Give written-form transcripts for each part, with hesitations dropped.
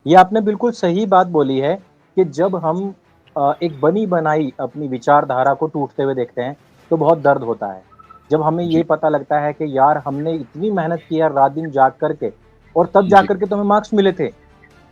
ये आपने बिल्कुल सही बात बोली है कि जब हम एक बनी-बनाई अपनी विचारधारा को टूटते हुए देखते हैं, तो बहुत दर्द होता है। जब हमें ये जी, पता लगता है कि यार हमने इतनी मेहनत की है रात-दिन जाग कर के और तब जी, जाकर के तो हमें मार्क्स मिले थे कि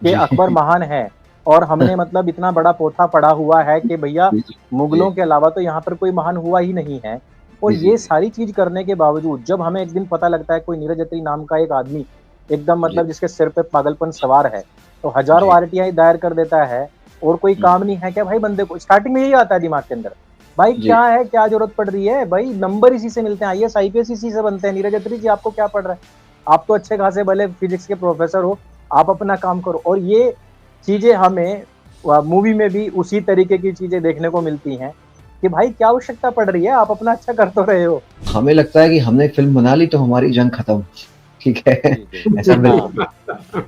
जी। अकबर महान है और हमने मतलब इतना बड़ा पोथा पढ़ा हुआ है कि भैया जी, जी, मुगलों के अलावा तो यहाँ पर कोई महान हुआ ही नहीं है। और जी, जी, ये जी, सारी चीज़ करने के बावजूद जब हमें एक दिन पता लगता है कोई नीरज अत्री नाम का एक आदमी एकदम जी, मतलब जिसके सिर पे पागलपन सवार है, तो हज़ारों जी, आरटीआई दायर कर देता है और कोई हुँ, काम नहीं है क्या भाई बंदे को? स्टार्टिंग में यही आता है दिमाग के अंदर। भाई जी, क्या है, क्या ज़रूरत पड़ रही है? भाई नंबर इसी से मिलते हैं, आईएएस, आईपीएस इसी से बनते हैं। नीरज अत्री जी आपको क्या पड़ रहा है? आप तो अच्छे खासे भले फिज़िक्स के प्रोफ़ेसर हो, आप अपना काम करो। और ये चीज़ें हमें मूवी में भी उसी तरीके की चीज़ें देखने को मिलती हैं कि भाई क्या आवश्यकता पड़ रही है? आप अपना अच्छा कर तो रहे हो। हमें लगता है कि हमने फ़िल्म बना ली तो हमारी जंग खत्म, ठीक है? जी, जी। ऐसा हाँ, बिल्कुल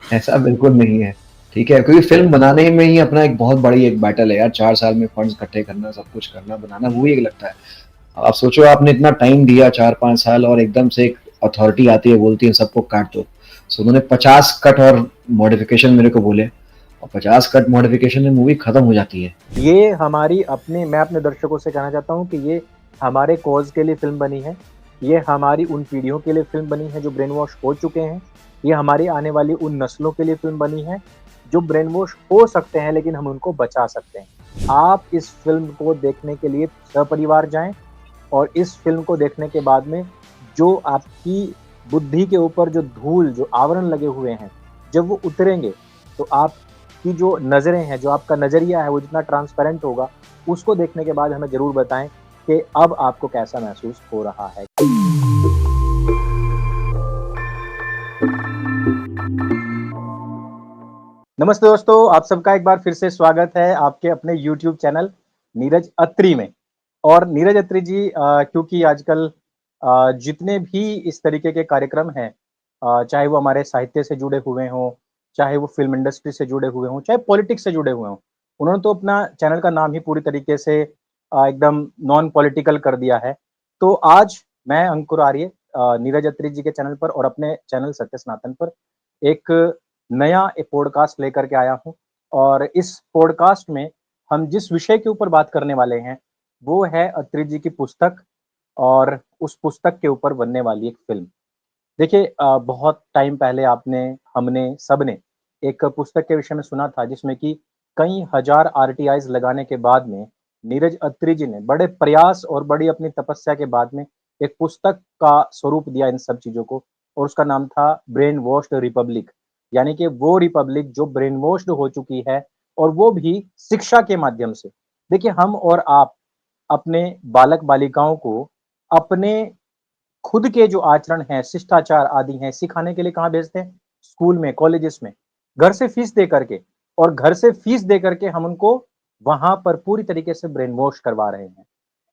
ऐसा बिल्कुल नहीं है, ठीक है? क्योंकि फ़िल्म बनाने में ही अपना एक बहुत बड़ी एक बैटल है यार, 4 साल में फंड्स इकट्ठे करना, सब कुछ करना, बनाना, वो ही एक लगता है। आप सोचो आपने इतना टाइम दिया 4-5 साल और एकदम से एक अथॉरिटी आती है, बोलती है सबको काट दो। सो उन्होंने 50 कट और मॉडिफ़िकेशन मेरे को बोले और 50 कट मॉडिफ़िकेशन में मूवी खत्म हो जाती है। ये हमारी अपने मैं अपने दर्शकों से कहना चाहता हूँ कि ये हमारे कॉज़ के लिए फ़िल्म बनी है। ये हमारी उन पीढ़ियों के लिए फ़िल्म बनी है जो ब्रेन वॉश हो चुके हैं। ये हमारी आने वाली उन नस्लों के लिए फ़िल्म बनी है, जो ब्रेन वॉश हो सकते हैं लेकिन हम उनको बचा सकते हैं। आप इस फ़िल्म को देखने के लिए सपरिवार जाएँ और इस फ़िल्म को देखने के बाद में जो आपकी बुद्धि के ऊपर जो धूल, जो आवरण लगे हुए हैं, जब वो उतरेंगे, तो आपकी जो नज़रें हैं, जो आपका नज़रिया है, वो जितना ट्रांसपेरेंट होगा, उसको देखने के बाद हमें ज़रूर बताएँ कि अब आपको कैसा महसूस हो रहा है। नमस्ते दोस्तों, आप सबका एक बार फिर से स्वागत है आपके अपने यूट्यूब चैनल नीरज अत्री में। और नीरज अत्री जी क्योंकि आजकल जितने भी इस तरीके के कार्यक्रम हैं चाहे वो हमारे साहित्य से जुड़े हुए हों, चाहे वो फ़िल्म इंडस्ट्री से जुड़े हुए हों, चाहे पॉलिटिक्स से जुड़े हुए हों, उन्होंने तो अपना चैनल का नाम ही पूरी तरीके से एकदम नॉन पॉलिटिकल कर दिया है। तो आज मैं अंकुर आर्य नीरज अत्री जी के चैनल पर और अपने चैनल सत्य सनातन पर एक नया एक पॉडकास्ट लेकर के आया हूँ और इस पॉडकास्ट में हम जिस विषय के ऊपर बात करने वाले हैं, वो है अत्री जी की पुस्तक और उस पुस्तक के ऊपर बनने वाली एक फ़िल्म। देखिए बहुत टाइम पहले हमने सबने एक पुस्तक के विषय में सुना था जिसमें कि कई हज़ार आरटीआईज़ लगाने के बाद में नीरज अत्री जी ने बड़े प्रयास और बड़ी अपनी तपस्या के बाद में एक पुस्तक का स्वरूप दिया इन सब चीज़ों को और उसका नाम था ब्रेन वॉश्ड रिपब्लिक। यानी कि वो रिपब्लिक जो ब्रेन वॉश्ड हो चुकी है और वो भी शिक्षा के माध्यम से। देखिए हम और आप अपने बालक-बालिकाओं को अपने खुद के जो आचरण हैं, शिष्टाचार आदि हैं, सिखाने के लिए कहाँ भेजते हैं? स्कूल में, कॉलेजेस में। घर से फीस दे कर के और घर से फीस दे कर के हम उनको वहाँ पर पूरी तरीके से ब्रेन वॉश करवा रहे हैं।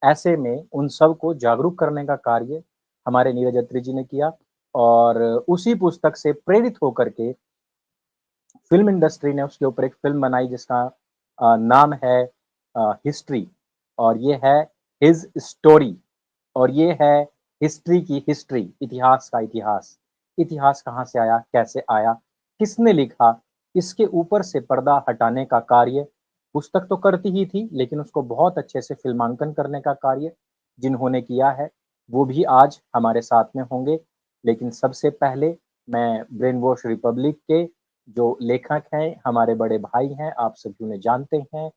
ऐसे में उन सबको जागरूक करने का कार्य हमारे नीरज अत्री जी ने किया और उसी पुस्तक से प्रेरित होकर के फ़िल्म इंडस्ट्री ने उसके ऊपर एक फ़िल्म बनाई जिसका नाम है हिस्ट्री और ये है हिज़ स्टोरी और ये है हिस्ट्री की हिस्ट्री, इतिहास का इतिहास। इतिहास कहाँ से आया, कैसे आया, किसने लिखा, इसके ऊपर से पर्दा हटाने का कार्य पुस्तक तो करती ही थी, लेकिन उसको बहुत अच्छे से फ़िल्मांकन करने का कार्य जिन्होंने किया है, वो भी आज हमारे साथ में होंगे। लेकिन सबसे पहले मैं ब्रेन वॉश रिपब्लिक के जो लेखक हैं, हमारे बड़े भाई हैं, आप सभी उन्हें जानते हैं,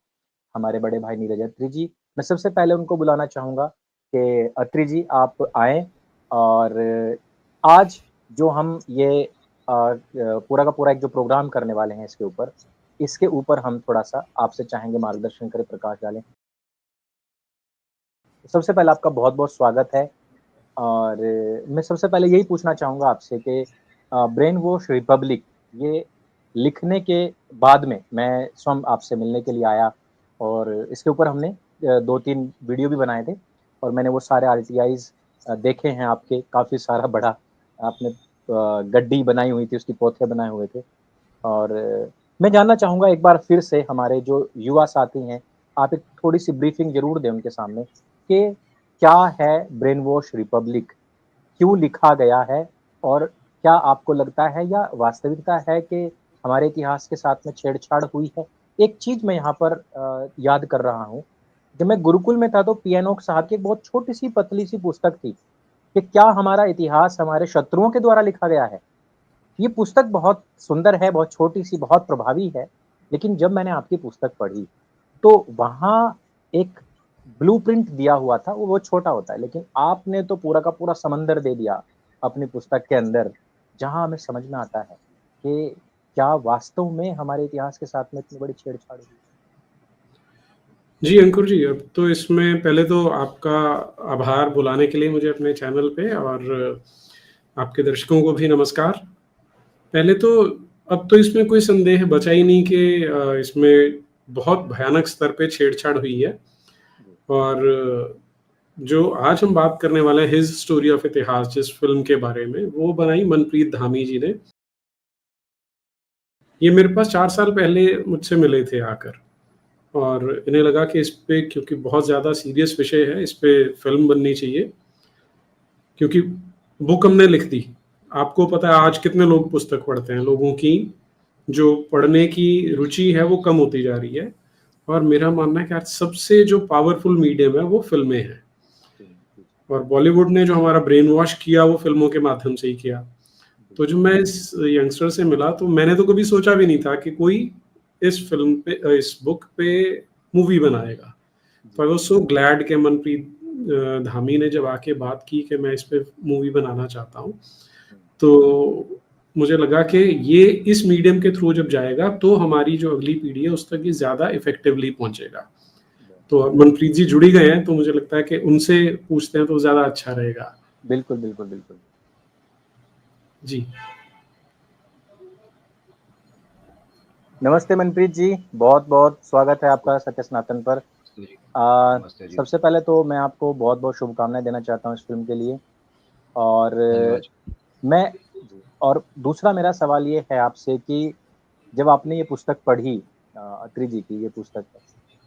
हमारे बड़े भाई नीरज अत्री जी। मैं सबसे पहले उनको बुलाना चाहूँगा कि अत्री जी आप आएँ और आज जो हम ये पूरा का पूरा एक जो प्रोग्राम करने वाले हैं इसके ऊपर हम थोड़ा-सा आपसे चाहेंगे मार्गदर्शन करें, प्रकाश डालें। सबसे पहले आपका बहुत-बहुत स्वागत है और मैं सबसे पहले यही पूछना चाहूँगा आपसे कि ब्रेन वॉश रिपब्लिक ये लिखने के बाद में मैं स्वयं आपसे मिलने के लिए आया और इसके ऊपर हमने 2-3 वीडियो भी बनाए थे और मैंने वो सारे आरटीआईज़ देखे हैं आपके, काफ़ी सारा बड़ा आपने गड्डी बनाई हुई थी, उसकी पोथे बनाए हुए थे और मैं जानना चाहूँगा एक बार फिर से हमारे जो युवा साथी हैं, आप एक थोड़ी-सी ब्रीफिंग ज़रूर दें उनके सामने कि क्या है ब्रेन वॉश रिपब्लिक? क्यों लिखा गया है? और क्या आपको लगता है या वास्तविकता है कि हमारे इतिहास के साथ में छेड़छाड़ हुई है। एक चीज़ मैं यहाँ पर याद कर रहा हूँ, जब मैं गुरुकुल में था तो पियानोक साहब की एक बहुत छोटी-सी पतली-सी पुस्तक थी, कि क्या हमारा इतिहास हमारे शत्रुओं के द्वारा लिखा गया है? ये पुस्तक बहुत सुंदर है, बहुत छोटी-सी, बहुत प्रभावी है, लेकिन जब मैंने आपकी पुस्तक पढ़ी, तो वहाँ एक ब्लूप्रिंट दिया हुआ था, वो छोटा होता है, लेकिन आपने तो पूरा का पूरा समंदर दे दिया अपनी पुस्तक के अंदर, जहाँ हमें समझ में आता है कि क्या वास्तव में हमारे इतिहास के साथ में इतनी बड़ी छेड़छाड़ हुई। जी, अंकुर जी, अब तो इसमें पहले तो आपका आभार बुलाने के लिए मुझे अपने चैनल पे, और आपके दर्शकों को भी नमस्कार। पहले तो अब तो इसमें कोई संदेह बचा ही नहीं कि इसमें बहुत भयानक स्तर पे छेड़छाड़ हुई है, और जो आज हम बात करने वाले हैं, हिज स्टोरी ऑफ इतिहास, जिस फ़िल्म के बारे में, वो बनाई मनप्रीत धामी जी ने। ये मेरे पास 4 साल पहले मुझसे मिले थे आकर, और इन्हें लगा कि इस पे, क्योंकि बहुत ज़्यादा सीरियस विषय है, इस पे फ़िल्म बननी चाहिए। क्योंकि बुक हमने लिख दी। आपको पता है आज कितने लोग पुस्तक पढ़ते हैं, लोगों की जो पढ़ने की रुचि है वो कम होती जा रही है, और मेरा मानना है कि आज सबसे जो पावरफुल मीडियम है वो फ़िल्में हैं, और बॉलीवुड ने जो हमारा ब्रेन वॉश किया वो फ़िल्मों के माध्यम से ही किया। तो जब मैं इस यंगस्टर से मिला तो मैंने तो कभी सोचा भी नहीं था कि कोई इस फ़िल्म पे, इस बुक पे मूवी बनाएगा। तो आई वाज़ सो ग्लैड कि मनप्रीत धामी ने जब आके बात की कि मैं इस पे मूवी बनाना चाहता हूँ, तो मुझे लगा कि ये इस मीडियम के थ्रू जब जाएगा तो हमारी जो अगली पीढ़ी है उस तक ये ज़्यादा इफ़ेक्टिवली पहुँचेगा। तो मनप्रीत जी जुड़ ही गए हैं, तो मुझे लगता है कि उनसे पूछते हैं तो ज़्यादा अच्छा रहेगा। बिल्कुल, बिल्कुल, बिल्कुल। जी। नमस्ते मनप्रीत जी, बहुत-बहुत स्वागत है आपका सत्य सनातन पर। नमस्ते जी। सबसे पहले तो मैं आपको बहुत-बहुत शुभकामनाएँ देना चाहता हूँ इस फ़िल्म के लिए, और धन्यवाद। मैं जी, और दूसरा मेरा सवाल ये है आपसे कि जब आपने ये पुस्तक पढ़ी, अत्री जी की ये पुस्तक,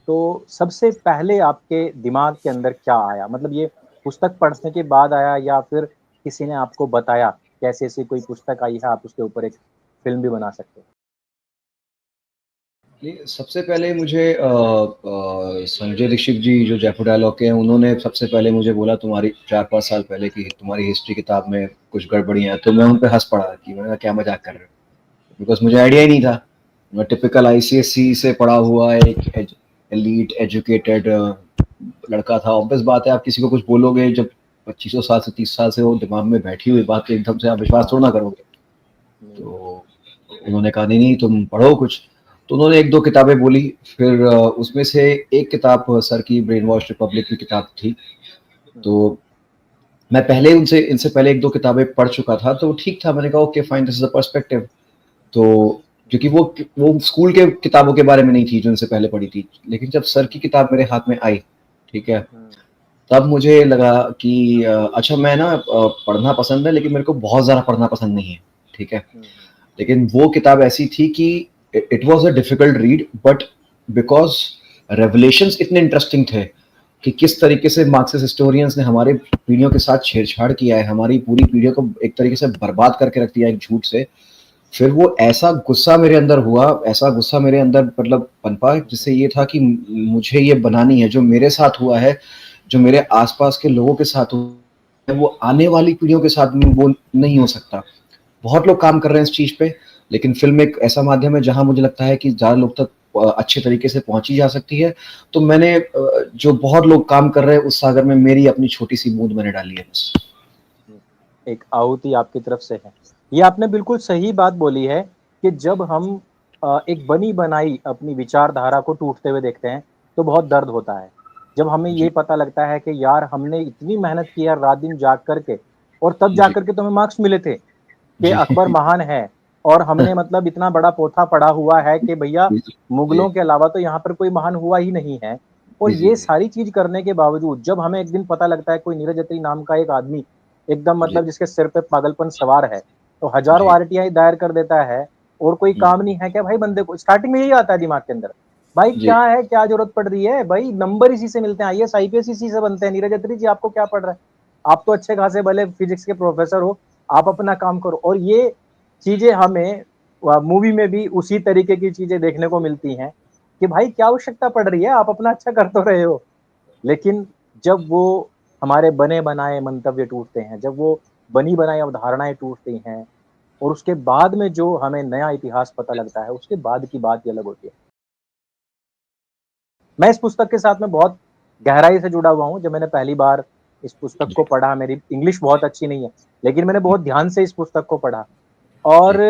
तो सबसे पहले आपके दिमाग के अंदर क्या आया? मतलब ये पुस्तक पढ़ने के बाद आया या फिर किसी ने आपको बताया कि ऐसी-ऐसी कोई पुस्तक आई है, आप उसके ऊपर एक फ़िल्म भी बना सकते हो? ये सबसे पहले मुझे संजय दीक्षित जी जो जयपुर डायलॉग के हैं, उन्होंने सबसे पहले मुझे बोला तुम्हारी 4-5 साल पहले की तुम्हारी हिस्ट्री किताब में कुछ गड़बड़ियाँ हैं, तो मैं उन पे हँस पड़ा कि मैंने कहा क्या मज़ाक कर रहे हो? बिकॉज़ मुझे आइडिया ही नहीं था। मैं टिपिकल आईसीएसई से पढ़ा हुआ एक एलीट एजुकेटेड लड़का था। ऑब्वियस बात है आप किसी को कुछ बोलोगे जब 2500 साल से 30 साल से वो दिमाग में बैठी हुई बात, तो एकदम से आप विश्वास थोड़ा ना करोगे। तो उन्होंने कहा नहीं तुम पढ़ो कुछ, तो उन्होंने 1-2 किताबें बोली, फिर उसमें से एक किताब सर की ब्रेन वॉश रिपब्लिक की किताब थी। तो मैं पहले उनसे इनसे पहले 1-2 किताबें पढ़ चुका था, तो ठीक था, मैंने कहा okay fine, this is a perspective. तो क्योंकि वो स्कूल के किताबों के बारे में नहीं थी जो इनसे पहले पढ़ी थी, लेकिन जब सर की किताब मेरे हाथ में आई, ठीक है, तब मुझे लगा कि अच्छा मैं ना पढ़ना पसंद है लेकिन मेरे को बहुत ज़्यादा पढ़ना पसंद नहीं है, ठीक है। लेकिन वो किताब ऐसी थी कि it was a difficult read, but because revelations इतने इंटरेस्टिंग थे कि किस तरीके से मार्क्सिस्ट हिस्टोरियंस ने हमारे पीढ़ियों के साथ छेड़छाड़ किया है, हमारी पूरी पीढ़ियों को एक तरीके से बर्बाद करके रख दिया एक झूठ से। फिर वो ऐसा गुस्सा मेरे अंदर हुआ, ऐसा गुस्सा मेरे अंदर मतलब पनपा, जिससे ये था कि मुझे ये बनानी है, जो मेरे साथ हुआ है, जो मेरे आस-पास के लोगों के साथ हुआ है, वो आने वाली पीढ़ियों के साथ में वो नहीं हो सकता। बहुत लोग काम कर रहे हैं इस चीज़ पे, लेकिन फ़िल्म एक ऐसा माध्यम है जहाँ मुझे लगता है कि ज़्यादा लोग तक अच्छे तरीके से पहुँची जा सकती है। तो मैंने जो बहुत लोग काम कर रहे हैं उस सागर में मेरी अपनी छोटी-सी बूँद मैंने डाली है बस। एक आहुति आपकी तरफ से है। ये आपने बिल्कुल सही बात बोली है कि जब हम एक बनी-बनाई अपनी विचारधारा को टूटते हुए देखते हैं, तो बहुत दर्द होता है। जब हमें ये जी, पता लगता है कि यार हमने इतनी मेहनत की है रात-दिन जाग कर के, और तब जी, जाकर के तो हमें मार्क्स मिले थे कि जी। अकबर महान है, और हमने मतलब इतना बड़ा पोथा पढ़ा हुआ है कि भैया जी, जी, मुगलों के अलावा तो यहाँ पर कोई महान हुआ ही नहीं है। और जी, जी, ये जी, सारी चीज़ करने के बावजूद जब हमें एक दिन पता लगता है कोई नीरज अत्री नाम का एक आदमी एकदम जी, मतलब जिसके सिर पे पागलपन सवार है, तो हज़ारों जी, आरटीआई दायर कर देता है और कोई काम नहीं है क्या भाई बंदे को? स्टार्टिंग में यही आता है दिमाग के अंदर, भाई जी, क्या है, क्या ज़रूरत पड़ रही है? भाई नंबर इसी से मिलते हैं, आईएएस, आईपीएस इसी से बनते हैं। नीरज अत्री जी आपको क्या पड़ रहा है? आप तो अच्छे खासे भले फिज़िक्स के प्रोफ़ेसर हो, आप अपना काम करो। और ये चीज़ें हमें मूवी में भी उसी तरीके की चीजें देखने को मिलती हैं कि भाई क्या आवश्यकता पड़ रही है, आप अपना अच्छा कर तो रहे हो। लेकिन जब वो हमारे बने बनाए मंतव्य टूटते हैं, जब वो बनी बनाई अवधारणाएं टूटती हैं और उसके बाद में जो हमें नया इतिहास पता लगता है, उसके बाद की बात ही अलग होती है। मैं इस पुस्तक के साथ में बहुत गहराई से जुड़ा हुआ हूँ। जब मैंने पहली बार इस पुस्तक को जी, पढ़ा, मेरी इंग्लिश बहुत अच्छी नहीं है, लेकिन मैंने बहुत ध्यान से इस पुस्तक को पढ़ा और जी,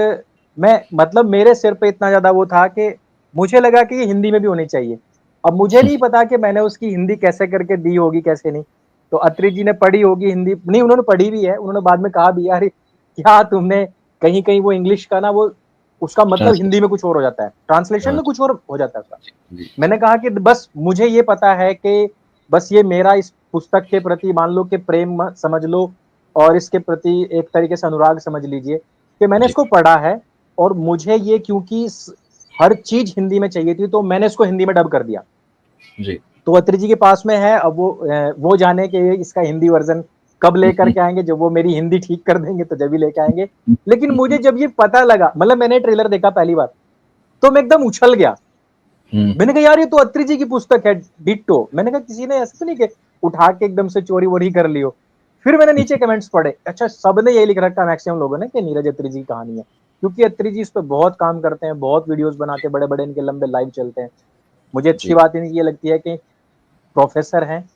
मैं मतलब मेरे सिर पे इतना ज़्यादा वो था कि मुझे लगा कि ये हिंदी में भी होनी चाहिए। अब मुझे नहीं पता कि मैंने उसकी हिंदी कैसे करके दी होगी, कैसे नहीं। तो अत्रि जी ने पढ़ी होगी हिंदी, नहीं उन्होंने पढ़ी भी है, उन्होंने बाद में कहा भी, "अरे! क्या तुमने कहीं-कहीं वो इंग्लिश का ना वो उसका मतलब हिंदी में ट्रांसलेशन। कुछ और हो जाता है, ट्रांसलेशन हाँ में कुछ और हो जाता है उसका।" जी, मैंने कहा कि बस मुझे ये पता है कि बस ये मेरा इस पुस्तक के प्रति मान लो कि प्रेम समझ लो और इसके प्रति एक तरीके से अनुराग समझ लीजिए कि मैंने जी, इसको पढ़ा है और मुझे ये क्योंकि हर चीज हिंदी में चाहिए थी तो मैंने इसको हिंदी में डब कर दिया। जी। तो अत्री जी के पास में है, अब वो जाने कि इसका हिंदी वर्जन कब लेकर के आएंगे, जब वो मेरी हिंदी ठीक कर देंगे तो जब ही लेके आएंगे। लेकिन मुझे जब ये पता लगा, मतलब मैंने ट्रेलर देखा पहली बार तो मैं एकदम उछल गया। हुँ, मैंने कहा यार ये तो अत्री जी की पुस्तक है डिट्टो। मैंने कहा किसी ने ऐसा तो नहीं कि उठा के एकदम से चोरी वोरी कर लियो। फिर मैंने नीचे कमेंट्स पढ़े, अच्छा सबने यही लिख रखा है मैक्सिमम लोगों ने कि नीरज अत्री जी की कहानी है, क्योंकि अत्री जी इस पे बहुत काम करते हैं, बहुत वीडियोस बनाते हैं, बड़े बड़े इनके लंबे लाइव चलते हैं। मुझे अच्छी जी, बात इनकी ये लगती है कि प्रोफेसर हैं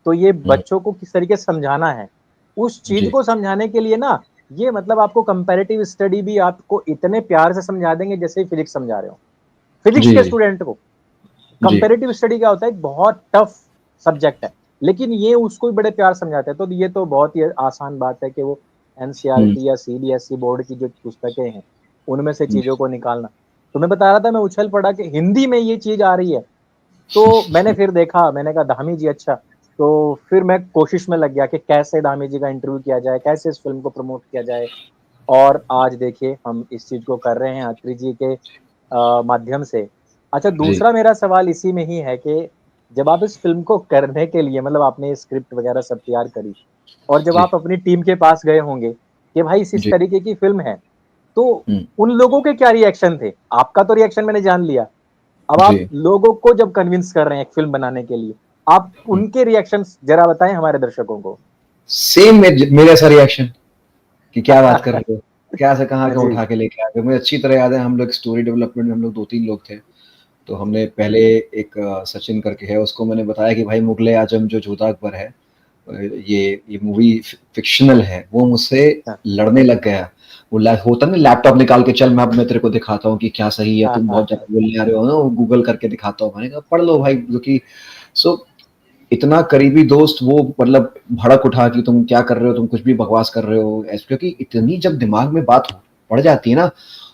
तो ये हुँ, बच्चों को किस तरीके से समझाना है, उस चीज जी, को समझाने के लिए ना ये मतलब आपको कंपैरेटिव स्टडी भी आपको इतने प्यार से समझा देंगे जैसे फिजिक्स समझा रहे हो, फिजिक्स जी, के जी, स्टूडेंट को। जी, कंपैरेटिव स्टडी क्या होता है, एक बहुत टफ सब्जेक्ट है, लेकिन ये उसको भी बड़े प्यार समझाते हैं। तो ये तो बहुत ही आसान बात है कि वो हुँ, एनसीईआरटी या सीबीएसई बोर्ड की जो पुस्तकें हैं, उनमें से जी, चीज़ों को निकालना। तो मैं बता रहा था, मैं उछल पड़ा कि हिंदी में ये चीज़ आ रही है, तो मैंने फिर देखा, मैंने कहा धामी जी अच्छा, तो फिर मैं कोशिश में लग गया कि कैसे धामी जी का इंटरव्यू किया जाए, कैसे इस फ़िल्म को प्रमोट किया जाए और आज देखिए हम इस चीज़ को कर रहे हैं अत्रि जी के माध्यम से। अच्छा, जी, दूसरा मेरा सवाल इसी में ही है कि जब आप इस फ़िल्म को करने के लिए मतलब आपने स्क्रिप्ट वग़ैरह सब तैयार करी और जब जी, आप अपनी टीम के पास गए होंगे कि भाई इस जी, तरीके की फ़िल्म है, तो हुँ, उन लोगों के क्या रिएक्शन थे? आपका तो रिएक्शन मैंने जान लिया। अब आप जी, लोगों को जब कन्विंस कर रहे हैं एक फ़िल्म बनाने के लिए, आप हुँ। उनके रिएक्शंस ज़रा बताएँ हमारे दर्शकों को? सेम मेरे ऐसा रिएक्शन कि क्या बात कर रहे हो? क्या से कहाँ का जी। उठा के लेके आ गए? मुझे अच्छी तरह याद है हम लोग स्टोरी डेवलपमेंट में हम लोग 2-3 लोग थे। तो हमने पहले एक सचिन करके है उसको मैंने बताया कि भाई मुगले आजम जो जोधा अकबर है ये मूवी फ़िक्शनल है। वो मुझसे हाँ, लड़ने लग गया। वो होता ना लैपटॉप निकाल के चल मैं अब मैं तेरे को दिखाता हूँ कि क्या सही है, हाँ, तुम हाँ, बहुत हाँ। ज़्यादा बोलने आ रहे हो ना, वो गूगल करके दिखाता हूँ। मैंने कहा पढ़ लो भाई क्योंकि सो इतना करीबी दोस्त वो मतलब भड़क उठा कि तुम क्या कर रहे हो, तुम कुछ भी बकवास कर रहे हो ऐसे क्योंकि इतनी जब दिमाग में बात पड़ जाती है ना,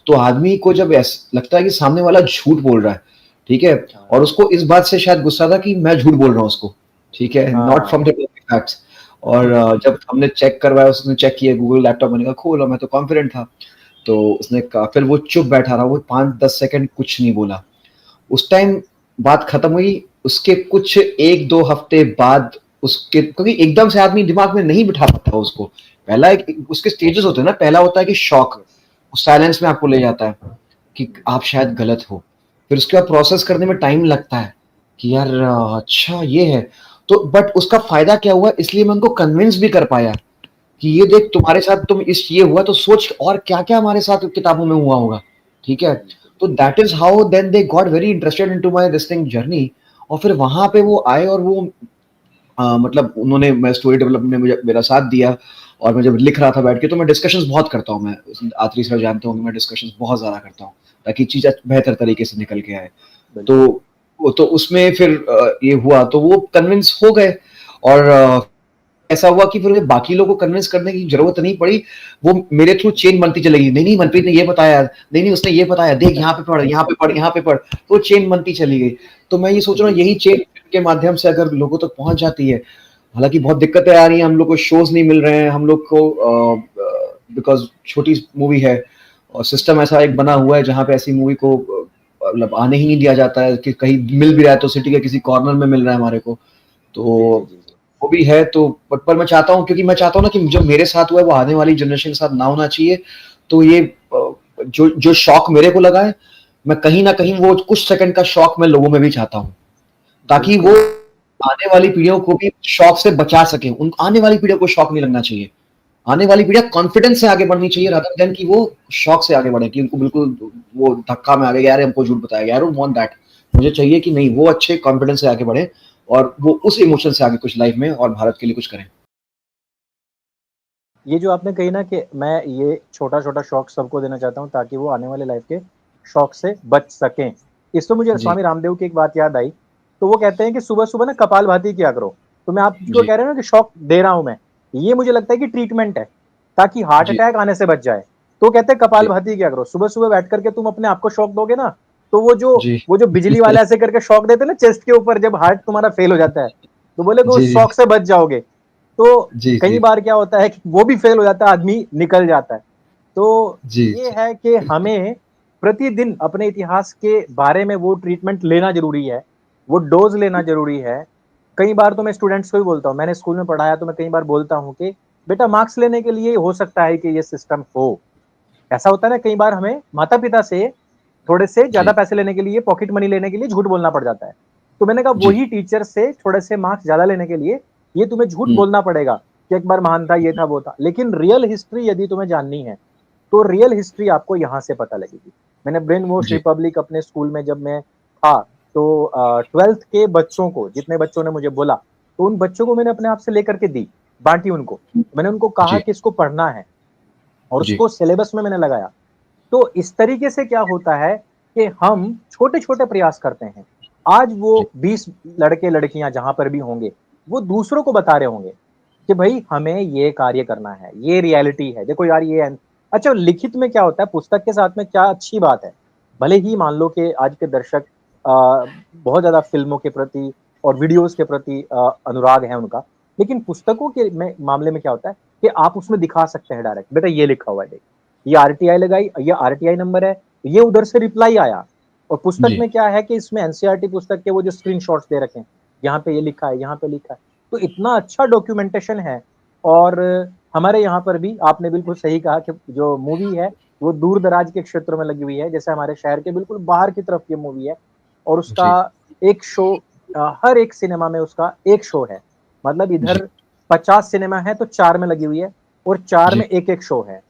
तो आदमी को जब लगता है कि सामने वाला झूठ बोल रहा है, ठीक है? हाँ, और उसको इस बात से शायद गुस्सा था कि मैं झूठ बोल रहा हूँ उसको, ठीक है? नॉट फ्रॉम हाँ। द फैक्ट्स और जब हमने चेक करवाया, उसने चेक किया गूगल लैपटॉप, मैंने कहा खोल और मैं तो कॉन्फिडेंट था। तो उसने कहा फिर वो चुप बैठा रहा, वो 5-10 सेकंड कुछ नहीं बोला। उस टाइम बात खत्म हुई, उसके कुछ 1-2 हफ्ते बाद उसके क्योंकि एकदम से आदमी दिमाग में नहीं बिठा पाता उसको। पहला एक उसके स्टेजेस होते हैं ना, पहला होता है कि शॉक, उस साइलेंस में आपको ले जाता है कि आप शायद गलत हो। फिर उसके बाद प्रोसेस करने में टाइम लगता है कि यार अच्छा ये है। तो बट उसका फायदा क्या हुआ इसलिए मैं उनको कन्विंस भी कर पाया कि ये देख तुम्हारे साथ तुम इस ये हुआ तो सोच और क्या-क्या हमारे साथ किताबों में हुआ होगा, ठीक है? बिल्कुल, तो that is how then they got very interested into my this thing journey और फिर वहाँ पे वो आए और वो मतलब उन्होंने मैं स्टोरी डेवलपमेंट में मुझे मेरा साथ दिया और मैं जब लिख रहा था बैठ के तो मैं डिस्कशंस बहुत करता हूँ मैं आखिरी सर जानते होंगे मैं डिस्कशंस बहुत ज़्यादा करता हूँ ताकि चीज़ बेहतर तरीके से निकल के आए। तो बिल्कुल। वो तो उसमें फिर ये हुआ तो वो कन्विंस हो गए और ऐसा हुआ कि फिर बाकी लोगों को कन्विंस करने की जरूरत नहीं पड़ी। वो मेरे थ्रू चेन बनती चली गई। नहीं, नहीं मनप्रीत ने ये बताया, नहीं, नहीं उसने ये बताया, देख यहाँ पे पढ़, यहाँ पे पढ़, यहाँ पे पढ़। तो चेन बनती चली गई। तो मैं ये सोच रहा हूँ जी, यही चेन के माध्यम से अगर लोगों तक पहुँच जाती है, हालाँकि बहुत दिक्कतें आ रही हैं, हम लोग को शोज़ नहीं मिल रहे हैं, हम लोग को बिकॉज़ छोटी मूवी है और सिस्टम ऐसा एक बना हुआ है जहाँ पे ऐसी मूवी को मतलब आने ही नहीं दिया जाता है कि कहीं मिल भी रहा है तो सिटी के किसी कॉर्नर में मिल रहा है हमारे को। तो जी, जी, जी, जी। वो भी है तो पर मैं चाहता हूँ क्योंकि मैं चाहता हूँ ना कि जो मेरे साथ हुआ है वो आने वाली जनरेशन के साथ ना होना चाहिए। तो ये जो शॉक मेरे को लगा है, मैं कहीं ना कहीं वो कुछ सेकंड का शॉक मैं लोगों में भी चाहता हूँ, ताकि वो आने वाली पीढ़ियों को भी शॉक से बचा सके। उन आने वाली पीढ़ियों को शॉक नहीं लगना चाहिए, आने वाली पीढ़ियां कॉन्फिडेंस से आगे बढ़नी चाहिए रादर देन कि वो शॉक से आगे बढ़े, कि उनको बिल्कुल वो धक्का में आ गया, यार हमको झूठ बताया गया। I don't want that. मुझे चाहिए कि नहीं, वो अच्छे कॉन्फिडेंस से आगे बढ़े और वो उस इमोशन से आगे कुछ लाइफ में और भारत के लिए कुछ करें। ये जो आपने कही ना कि मैं ये छोटा-छोटा शौक सबको देना चाहता हूँ ताकि वो आने वाले लाइफ के शौक से बच सकें। इससे मुझे जी, स्वामी रामदेव की एक बात याद आई। तो वो कहते हैं कि सुबह-सुबह ना कपालभाति किया करो। तो मैं आपको जी, कह रहे हैं ना कि शौक दे रहा हूँ मैं, ये मुझे लगता है कि ट्रीटमेंट है, ताकि हार्ट जी, अटैक आने से बच जाए। तो कहते हैं जी, कपालभाति किया करो। सुबह-सुबह बैठ कर के तुम अपने आप को शॉक दोगे ना, तो जी। वो जो बिजली वाले ऐसे करके शॉक देते हैं ना चेस्ट के ऊपर जब हार्ट तुम्हारा फेल हो जाता है, तो बोले कि जी, उस जी, शॉक से बच जाओगे। तो जी, कई जी, बार क्या होता है कि वो भी फेल हो जाता है, आदमी निकल जाता है। तो जी, ये जी, है कि हमें प्रतिदिन अपने इतिहास के बारे में वो ट्रीटमेंट लेना ज़रूरी है, वो डोज़ लेना ज़रूरी है। कई बार तो मैं स्टूडेंट्स को भी बोलता हूँ, मैंने स्कूल में पढ़ाया तो मैं कई बार बोलता हूँ कि बेटा मार्क्स लेने के लिए हो सकता है कि ये सिस्टम हो। ऐसा होता है ना कई बार हमें माता-पिता से थोड़े से ज़्यादा जी, पैसे लेने के लिए, पॉकेट मनी लेने के लिए झूठ बोलना पड़ जाता है। तो मैंने कहा जी, वही टीचर से थोड़े से मार्क्स ज़्यादा लेने के लिए ये तुम्हें झूठ हुँ, बोलना पड़ेगा कि एक बार महान था, ये था, वो था। लेकिन रियल हिस्ट्री यदि तुम्हें जाननी है, तो रियल हिस्ट्री आपको यहाँ से पता लगेगी। मैंने ब्रेन वॉश जी, रिपब्लिक अपने स्कूल में जब मैं था, तो 12th के बच्चों को जितने बच्चों ने मुझे बोला, तो उन बच्चों को मैंने अपने आप से लेकर के दी, बाँटी उनको। मैंने उनको कहा जी, कि इसको पढ़ना है और जी, उसको सिलेबस में मैंने लगाया। तो इस तरीके से क्या होता है कि हम छोटे-छोटे प्रयास करते हैं। आज वो जी, 20 लड़के-लड़कियाँ जहाँ पर भी होंगे, वो दूसरों को बता रहे होंगे कि भई हमें ये कार्य करना है, ये रियलिटी है। देखो यार ये अच्छा लिखित में क्या होता है, पुस्तक के साथ में क्या अच्छी बात है। भले ही मान लो कि आज के दर्शक बहुत ज़्यादा फ़िल्मों के प्रति और वीडियोज़ के प्रति अनुराग है उनका। लेकिन पुस्तकों के में मामले में क्या होता है कि आप उसमें दिखा सकते हैं डायरेक्ट, बेटा ये लिखा हुआ है देख। ये आरटीआई लगाई, ये आरटीआई नंबर है, ये उधर से रिप्लाई आया। और पुस्तक जी, में क्या है कि इसमें एनसीईआरटी पुस्तक के वो जो स्क्रीनशॉट्स दे रखे हैं, यहाँ पे ये लिखा है, यहाँ पे लिखा है। तो इतना अच्छा डॉक्यूमेंटेशन है और हमारे यहाँ पर भी आपने बिल्कुल सही कहा कि जो मूवी है, वो दूर-दराज के क्षेत्रों में लगी हुई है। जैसे हमारे शहर के बिल्कुल बाहर की तरफ ये मूवी है और उसका जी, एक शो हर एक सिनेमा में उसका एक शो है। मतलब जी, इधर 50 सिनेमा है तो 4 में लगी हुई है और 4 जी, में एक-एक शो है।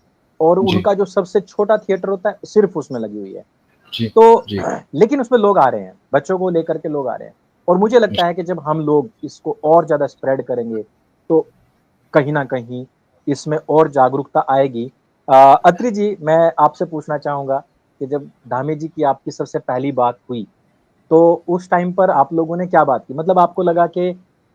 और जी, उनका जो सबसे छोटा थिएटर होता है, सिर्फ़ उसमें लगी हुई है। जी, तो जी, लेकिन उसमें लोग आ रहे हैं, बच्चों को लेकर के लोग आ रहे हैं। और मुझे लगता है कि जब हम लोग इसको और ज़्यादा स्प्रेड करेंगे, तो कहीं न कहीं इसमें और जागरूकता आएगी। अत्रि जी, मैं आपसे पूछना चाहूँगा कि जब धामी जी की आपकी सबसे पहली बात हुई, तो उस टाइम पर आप लोगों ने क्या बात की? मतलब आपको लगा कि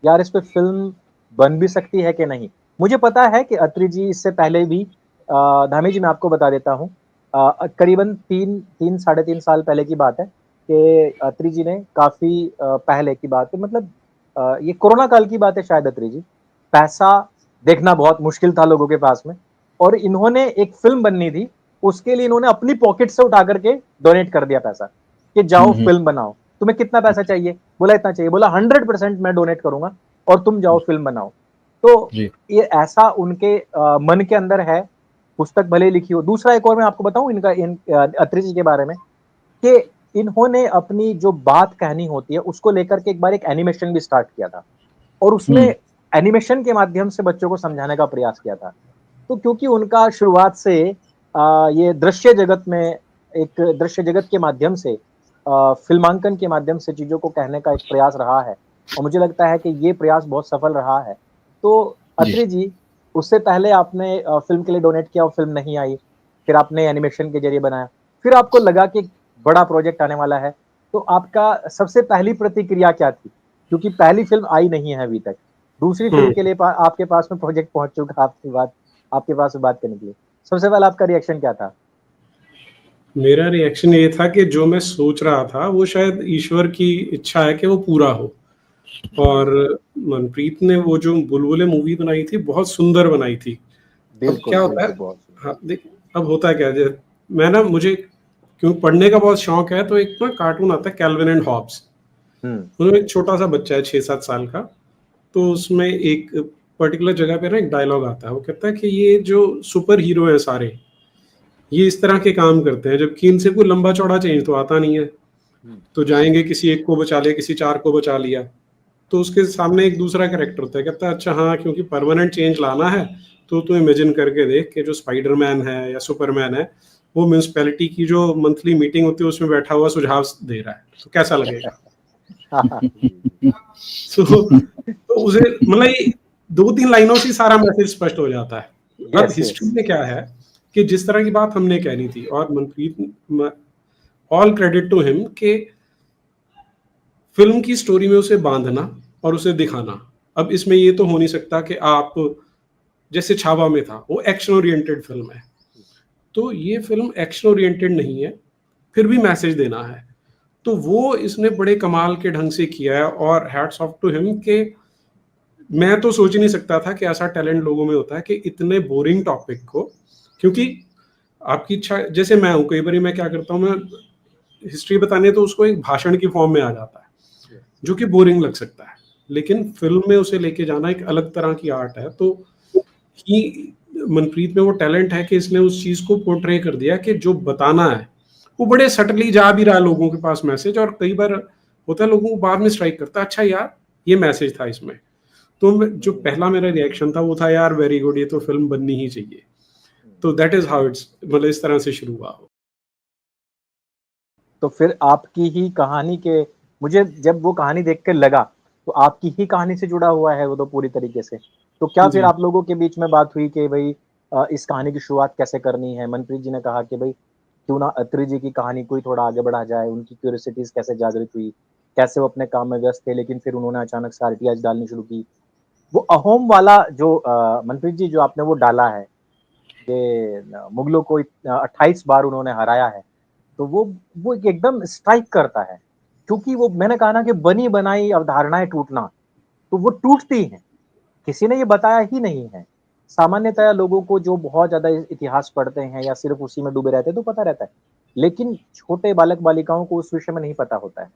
यार इस पे फ़िल्म बन भी सकती है कि नहीं? मुझे पता है कि अत्रि जी इससे पहले भी धामी जी मैं आपको बता देता हूँ करीबन 3 साढ़े 3 साल पहले की बात है कि अत्रि जी ने काफ़ी पहले की बात है मतलब ये कोरोना काल की बात है शायद अत्रि जी। पैसा देखना बहुत मुश्किल था लोगों के पास में और इन्होंने एक फ़िल्म बननी थी, उसके लिए इन्होंने अपनी पॉकेट से उठा कर के डोनेट कर दिया पैसा, कि हुँ, जाओ हुँ, फ़िल्म बनाओ। तुम्हें कितना पैसा जी, चाहिए? बोला इतना चाहिए। बोला 100% मैं डोनेट करूँगा और तुम जाओ फ़िल्म बनाओ। तो जी, ये ऐसा उनके मन के अंदर है, पुस्तक भले ही लिखी हो। दूसरा एक और मैं आपको बताऊँ अत्रि जी के बारे में कि इन्होंने अपनी जो बात कहनी होती है, उसको लेकर के एक बार एक एनिमेशन भी स्टार्ट किया था और उसमें हुँ, एनिमेशन के माध्यम से बच्चों को समझाने का प्रयास किया था। तो क्योंकि उनका शुरुआत से ये दृश्य जगत के माध्यम से फ़िल्मांकन के माध्यम से चीज़ों को कहने का एक प्रयास रहा है और मुझे लगता है कि ये प्रयास बहुत सफल रहा है। तो जी। अत्रि जी, उससे पहले आपने फ़िल्म के लिए डोनेट किया और फ़िल्म नहीं आई, फिर आपने एनिमेशन के ज़रिए बनाया, फिर आपको लगा कि बड़ा प्रोजेक्ट आने वाला है, तो आपका सबसे पहली प्रतिक्रिया क्या थी? क्योंकि पहली फ़िल्म आई नहीं है अभी तक, दूसरी फ़िल्म हुँ। के लिए आपके पास में प्रोजेक्ट पहुँच चुका आपके पास में बात करने के लिए। सबसे पहले आपका रिएक्शन क्या था? मेरा रिएक्शन ये था कि जो मैं सोच रहा था, वो शायद ईश्वर की इच्छा है कि वो पूरा हो। और मनप्रीत ने वो जो बुलबुलें मूवी बनाई थी, बहुत सुंदर बनाई थी। अब क्या बिल्कुल, होता है बिल्कुल, बहुत सुंदर। हाँ, अब होता है क्या मैं ना मुझे क्यों पढ़ने का बहुत शौक है, तो एक ना कार्टून आता है कैल्विन एंड हॉब्स। हुँ, उसमें एक छोटा-सा बच्चा है 6-7 साल का, तो उसमें एक पर्टिकुलर जगह पे ना एक डायलॉग आता है। वो कहता है कि ये जो सुपर हीरो हैं सारे, ये इस तरह के काम करते हैं, जबकि इनसे कोई लंबा चौड़ा चेंज तो आता नहीं है। तो जाएंगे, किसी एक को बचा लिया, किसी 4 को बचा लिया, तो उसके सामने एक दूसरा कैरेक्टर होता है, कहता है अच्छा हाँ क्योंकि परमानेंट चेंज लाना है तो तू इमेजिन करके देख कि जो स्पाइडरमैन है या सुपरमैन है वो म्यूनिसिपैलिटी की जो मंथली मीटिंग होती है उसमें बैठा हुआ सुझाव दे रहा है, तो कैसा लगेगा? तो उसे मतलब ये 2-3 लाइनों से सारा मैसेज स्पष्ट हो जाता है। अब हिस्ट्री में क्या है कि जिस तरह की बात हमने कहनी थी, और Manpreet, all credit to him, कि फिल्म की स्टोरी में उसे बांधना और उसे दिखाना। अब इसमें ये तो हो नहीं सकता कि आप, जैसे छावा में था, वो एक्शन ओरिएंटेड फिल्म है, तो ये फिल्म एक्शन ओरिएंटेड नहीं है, फिर भी मैसेज देना है, तो वो इसने बड़े कमाल के ढंग से किया है। और हैट्स ऑफ टू हिम के मैं तो सोच ही नहीं सकता था कि ऐसा टैलेंट लोगों में होता है कि इतने बोरिंग टॉपिक को, क्योंकि आपकी इच्छा, जैसे मैं हूँ, कई बार मैं क्या करता हूँ, मैं हिस्ट्री बताने तो उसको एक भाषण की फॉर्म में आ जाता है जो कि बोरिंग लग सकता है, लेकिन फिल्म में उसे लेके जाना एक अलग तरह की आर्ट है। तो ही मनप्रीत में वो टैलेंट है कि इसने उस चीज को पोर्ट्रे कर दिया कि जो बताना है वो बड़े सटली जा भी रहा है लोगों के पास मैसेज, और कई बार होता है लोगों को बाद में स्ट्राइक करता है, अच्छा यार ये मैसेज था इसमें। तो जो पहला मेरा रिएक्शन था वो था यार वेरी गुड, ये तो फिल्म बननी ही चाहिए। तो दैट इज हाउ इट्स, मतलब इस तरह से शुरू हुआ। तो फिर आपकी ही कहानी के, मुझे जब वो कहानी देख कर लगा तो आपकी ही कहानी से जुड़ा हुआ है वो तो पूरी तरीके से। तो क्या फिर आप लोगों के बीच में बात हुई कि भाई इस कहानी की शुरुआत कैसे करनी है? मनप्रीत जी ने कहा कि भाई क्यों ना अत्री जी की कहानी को ही थोड़ा आगे बढ़ा जाए, उनकी क्यूरियोसिटीज कैसे जागृत हुई, कैसे वो अपने काम में व्यस्त थे लेकिन फिर उन्होंने अचानक से आरटीआई डालनी शुरू की। वो अहोम वाला जो मनप्रीत जी जो आपने वो डाला है कि मुगलों को 28 बार उन्होंने हराया है, तो वो एकदम स्ट्राइक करता है, क्योंकि वो मैंने कहा ना कि बनी बनाई अवधारणाएं टूटना, तो वो टूटती हैं, किसी ने ये बताया ही नहीं है। सामान्यतया लोगों को जो बहुत ज्यादा इतिहास पढ़ते हैं या सिर्फ उसी में डूबे रहते हैं तो पता रहता है, लेकिन छोटे बालक बालिकाओं को उस विषय में नहीं पता होता है।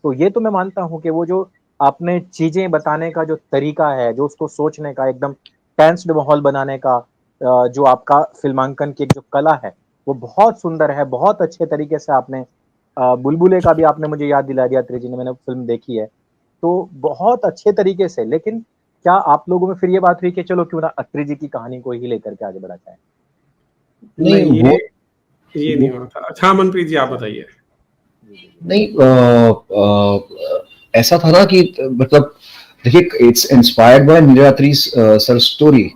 तो ये तो मैं मानता हूँ कि वो जो आपने चीजें बताने का जो तरीका है, जो उसको सोचने का, एकदम टेंस्ड माहौल बनाने का, जो आपका फिल्मांकन की जो कला है वो बहुत सुंदर है। बहुत अच्छे तरीके से आपने बुलबुले का भी आपने मुझे याद दिला दिया अत्री जी ने, मैंने फिल्म देखी है तो बहुत अच्छे तरीके से। लेकिन क्या आप लोगों में फिर ये बात हुई कि चलो क्यों ना अत्री जी की कहानी को ही लेकर के आगे बढ़ा जाए? नहीं, ये नहीं हुआ था। अच्छा मनप्रीत जी आप बताइए। नहीं, ऐसा था ना कि मतलब देखिए, it's inspired by Neeraj Atri sir story,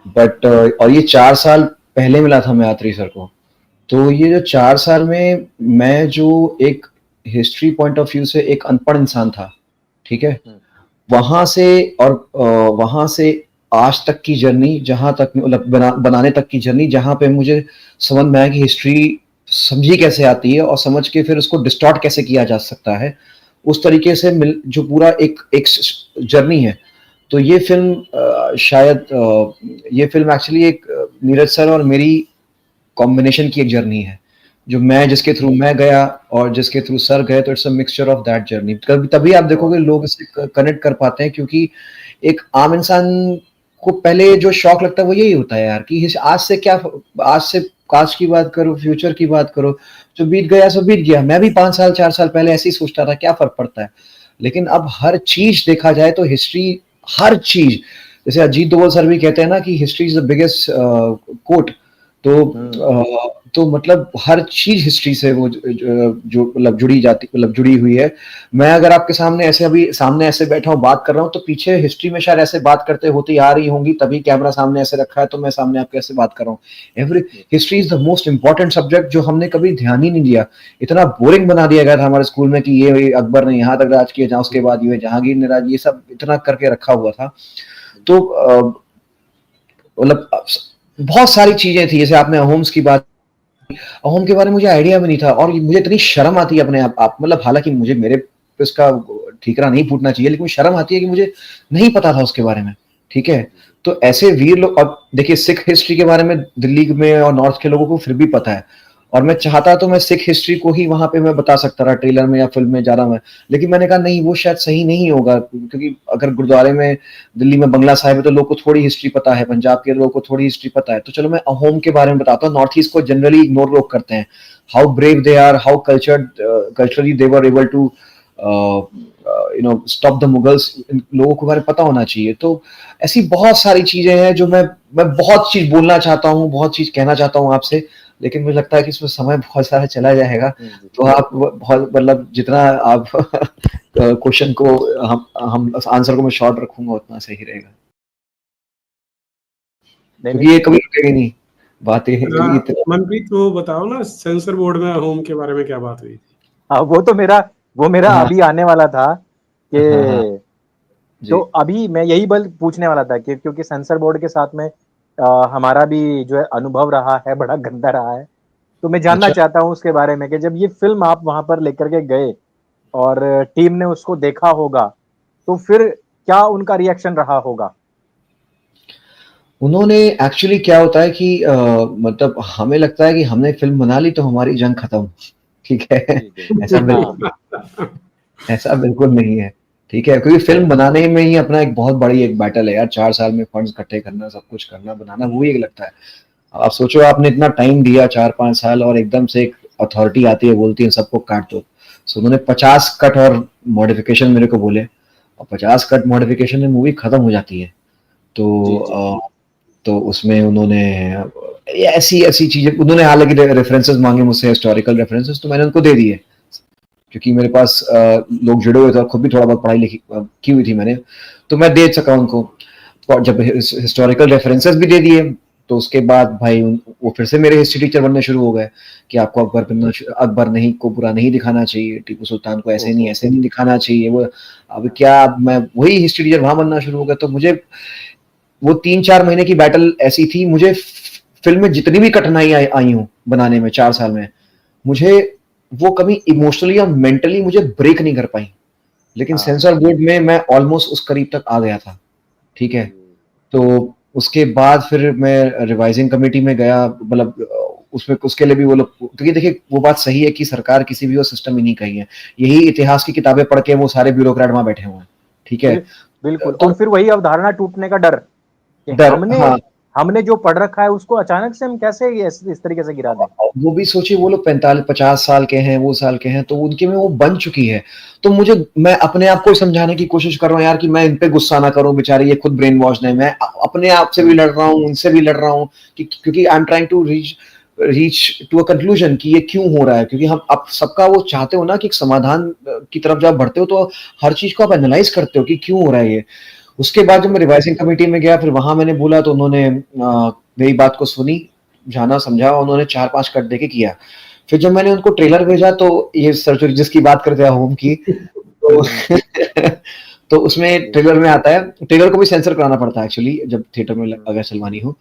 but और ये 4 साल पहले मिला था मैं अत्री सर को। तो ये जो 4 साल में मैं जो एक हिस्ट्री पॉइंट ऑफ व्यू से एक अनपढ़ इंसान था, ठीक है, वहां से और वहां से आज तक की जर्नी, जहां तक मतलब बनाने तक की जर्नी, जहां पे मुझे समझ में आया कि हिस्ट्री समझी कैसे आती है और समझ के फिर उसको डिस्टॉर्ट कैसे किया जा सकता है, उस तरीके से जो पूरा एक जर्नी है। तो ये फिल्म शायद ये फिल्म एक्चुअली एक नीरज सर और मेरी कॉम्बिनेशन की एक जर्नी है, जो मैं जिसके थ्रू मैं गया और जिसके थ्रू सर गए, तो it's a mixture of that journey. तभी आप देखोगे लोग इससे कनेक्ट कर पाते हैं, क्योंकि एक आम इंसान को पहले जो शौक लगता है वो यही होता है यार कि आज से क्या, आज से कास्ट की बात करो, फ्यूचर की बात करो, जो बीत गया सो बीत गया। मैं भी 5 साल 4 साल पहले ऐसे ही सोचता था, क्या फर्क पड़ता है। लेकिन अब हर चीज देखा जाए तो हिस्ट्री, हर चीज, जैसे अजीत दोवल सर भी कहते हैं ना कि history is the biggest quote. तो मतलब हर चीज हिस्ट्री से वो जो मतलब जुड़ी हुई है। मैं अगर आपके सामने ऐसे अभी सामने ऐसे बैठा हूँ बात कर रहा हूँ, तो पीछे हिस्ट्री में शायद ऐसे बात करते होती आ रही होंगी, तभी कैमरा सामने ऐसे रखा है तो मैं सामने आपके ऐसे बात कर रहा हूँ। Every history is the most important subject, जो हमने कभी ध्यान ही नहीं दिया। इतना बोरिंग बना दिया गया था हमारे स्कूल में कि ये अकबर ने यहाँ तक राज किया, जहाँ उसके बाद ये जहांगीर ने राज, ये सब इतना करके रखा हुआ था। तो मतलब बहुत सारी चीजें थी, जैसे आपने अहोम्स की बात, अहोम के बारे में मुझे आइडिया भी नहीं था, और मुझे इतनी शर्म आती है अपने आप, मतलब हालांकि मुझे मेरे पे इसका ठीकरा नहीं फूटना चाहिए, लेकिन शर्म आती है कि मुझे नहीं पता था उसके बारे में, ठीक है। तो ऐसे वीर लोग, और देखिए सिख हिस्ट्री के बारे में दिल्ली में और नॉर्थ के लोगों को फिर भी पता है, और मैं चाहता तो मैं सिख हिस्ट्री को ही वहां पे मैं बता सकता था ट्रेलर में या फिल्म में ज्यादा में, लेकिन मैंने कहा नहीं वो शायद सही नहीं होगा, क्योंकि अगर गुरुद्वारे में दिल्ली में बंगला साहिब है तो लोग को थोड़ी हिस्ट्री पता है, पंजाब के लोगों को थोड़ी हिस्ट्री पता है, तो चलो मैं अहोम के बारे में बताता हूँ। नॉर्थ ईस्ट को जनरली इग्नोर लोग करते हैं, how brave they are, how culturally they were able to stop the Mughals, लोगों को बारे में पता होना चाहिए। तो ऐसी बहुत सारी चीजें हैं जो मैं बहुत चीज बोलना चाहता हूँ, बहुत चीज कहना चाहता हूँ आपसे, लेकिन मुझे लगता है कि इसमें समय बहुत सारा चला जाएगा। तो आप बहुत मतलब जितना आप क्वेश्चन को हम आंसर को मैं शॉर्ट रखूंगा उतना सही रहेगा, क्योंकि ये कभी रुकेगी नहीं बातें। मनप्रीत वो बताओ ना, सेंसर बोर्ड में अहोम के बारे में क्या बात हुई थी? हाँ वो मेरा हाँ, अभी आने वाला था कि हाँ, तो अभी मैं यही बल पूछने वाला था कि क्योंकि सेंसर बोर्ड के साथ में हमारा भी जो है अनुभव रहा है, बड़ा गंदा रहा है। तो मैं जानना अच्छा। चाहता हूँ उसके बारे में कि जब ये फिल्म आप वहां पर लेकर के गए और टीम ने उसको देखा होगा, तो फिर क्या उनका रिएक्शन रहा होगा? उन्होंने एक्चुअली क्या होता है कि मतलब हमें लगता है कि हमने फिल्म बना ली तो हमारी जंग खत्म, ठीक है। ऐसा बिल्कुल ऐसा बिल्कुल नहीं है, ठीक है, क्योंकि फिल्म बनाने में ही अपना एक बहुत बड़ी एक बैटल है यार, 4 साल में फंड्स इकट्ठे करना, सब कुछ करना, बनाना, वो ही एक लगता है। आप सोचो आपने इतना टाइम दिया 4-5 साल और एकदम से एक अथॉरिटी आती है बोलती है सबको काट दो। सो उन्होंने 50 कट और मॉडिफिकेशन मेरे को बोले, और 50 कट मॉडिफिकेशन में मूवी खत्म हो जाती है। तो तो उसमें उन्होंने ऐसी ऐसी चीजें, उन्होंने हालांकि रेफरेंसेस मांगे मुझसे, हिस्टोरिकल रेफरेंसेस, तो मैंने उनको दे दिए, क्योंकि मेरे पास लोग जुड़े हुए थे और खुद भी थोड़ा बहुत पढ़ाई लिखी की हुई थी मैंने, तो मैं दे सका उनको। और जब हिस्टोरिकल रेफरेंसेस भी दे दिए तो उसके बाद भाई वो फिर से मेरे हिस्ट्री टीचर बनने शुरू हो गए कि आपको अकबर नहीं को बुरा नहीं दिखाना चाहिए, टीपू सुल्तान को ऐसे नहीं दिखाना चाहिए। वो अब क्या, अब मैं वही हिस्ट्री टीचर वहां बनना शुरू हो गया। तो मुझे वो 3-4 महीने की बैटल ऐसी थी, मुझे फिल्म में जितनी भी कठिनाई आई हूँ बनाने में 4 साल में, मुझे वो कभी इमोशनली और मेंटली मुझे ब्रेक नहीं कर पाई। लेकिन सेंसर बोर्ड में मैं ऑलमोस्ट उस करीब तक आ गया था, ठीक है। तो उसके बाद फिर मैं रिवाइजिंग कमेटी में गया, मतलब उसमें उसके लिए भी वो लोग, क्योंकि देखिए वो बात सही है कि सरकार किसी भी वो सिस्टम ही नहीं कही है, यही इतिहास की किताबें पढ़ के वो सारे ब्यूरोक्रेट वहां बैठे हुए हैं, ठीक है। बिल्कुल। तो और फिर वही अवधारणा टूटने का डर कि डर, हमने हाँ, हमने जो पढ़ रखा है उसको अचानक से हम कैसे इस तरीके से गिरा दें। वो भी सोचिए वो लोग 45-50 साल के हैं, वो साल के हैं, तो उनके में वो बन चुकी है। तो मैं अपने आप को समझाने की कोशिश कर रहा हूँ यार कि मैं इन पे गुस्सा ना करूं, बेचारे ये खुद ब्रेन वॉश है, मैं अपने आप से भी लड़ रहा हूँ, उनसे भी लड़ रहा हूँ, क्योंकि I am trying to reach to a conclusion कि ये क्यों हो रहा है। क्योंकि हम आप सबका वो चाहते हो ना कि एक समाधान की तरफ जब बढ़ते हो तो हर चीज को आप एनालाइज करते हो कि क्यों हो रहा है ये। उसके बाद जब मैं रिवाइजिंग कमेटी में गया, फिर वहां मैंने बोला तो उन्होंने मेरी बात को सुनी, जाना समझा, उन्होंने 4-5 कट देके किया। फिर जब मैंने उनको ट्रेलर भेजा तो ये सर्जरी जिसकी बात करते हैं होम की, तो तो उसमें ट्रेलर में आता है, ट्रेलर को भी सेंसर कराना पड़ता है एक्चुअली जब थिएटर में अगर चलवानी हो।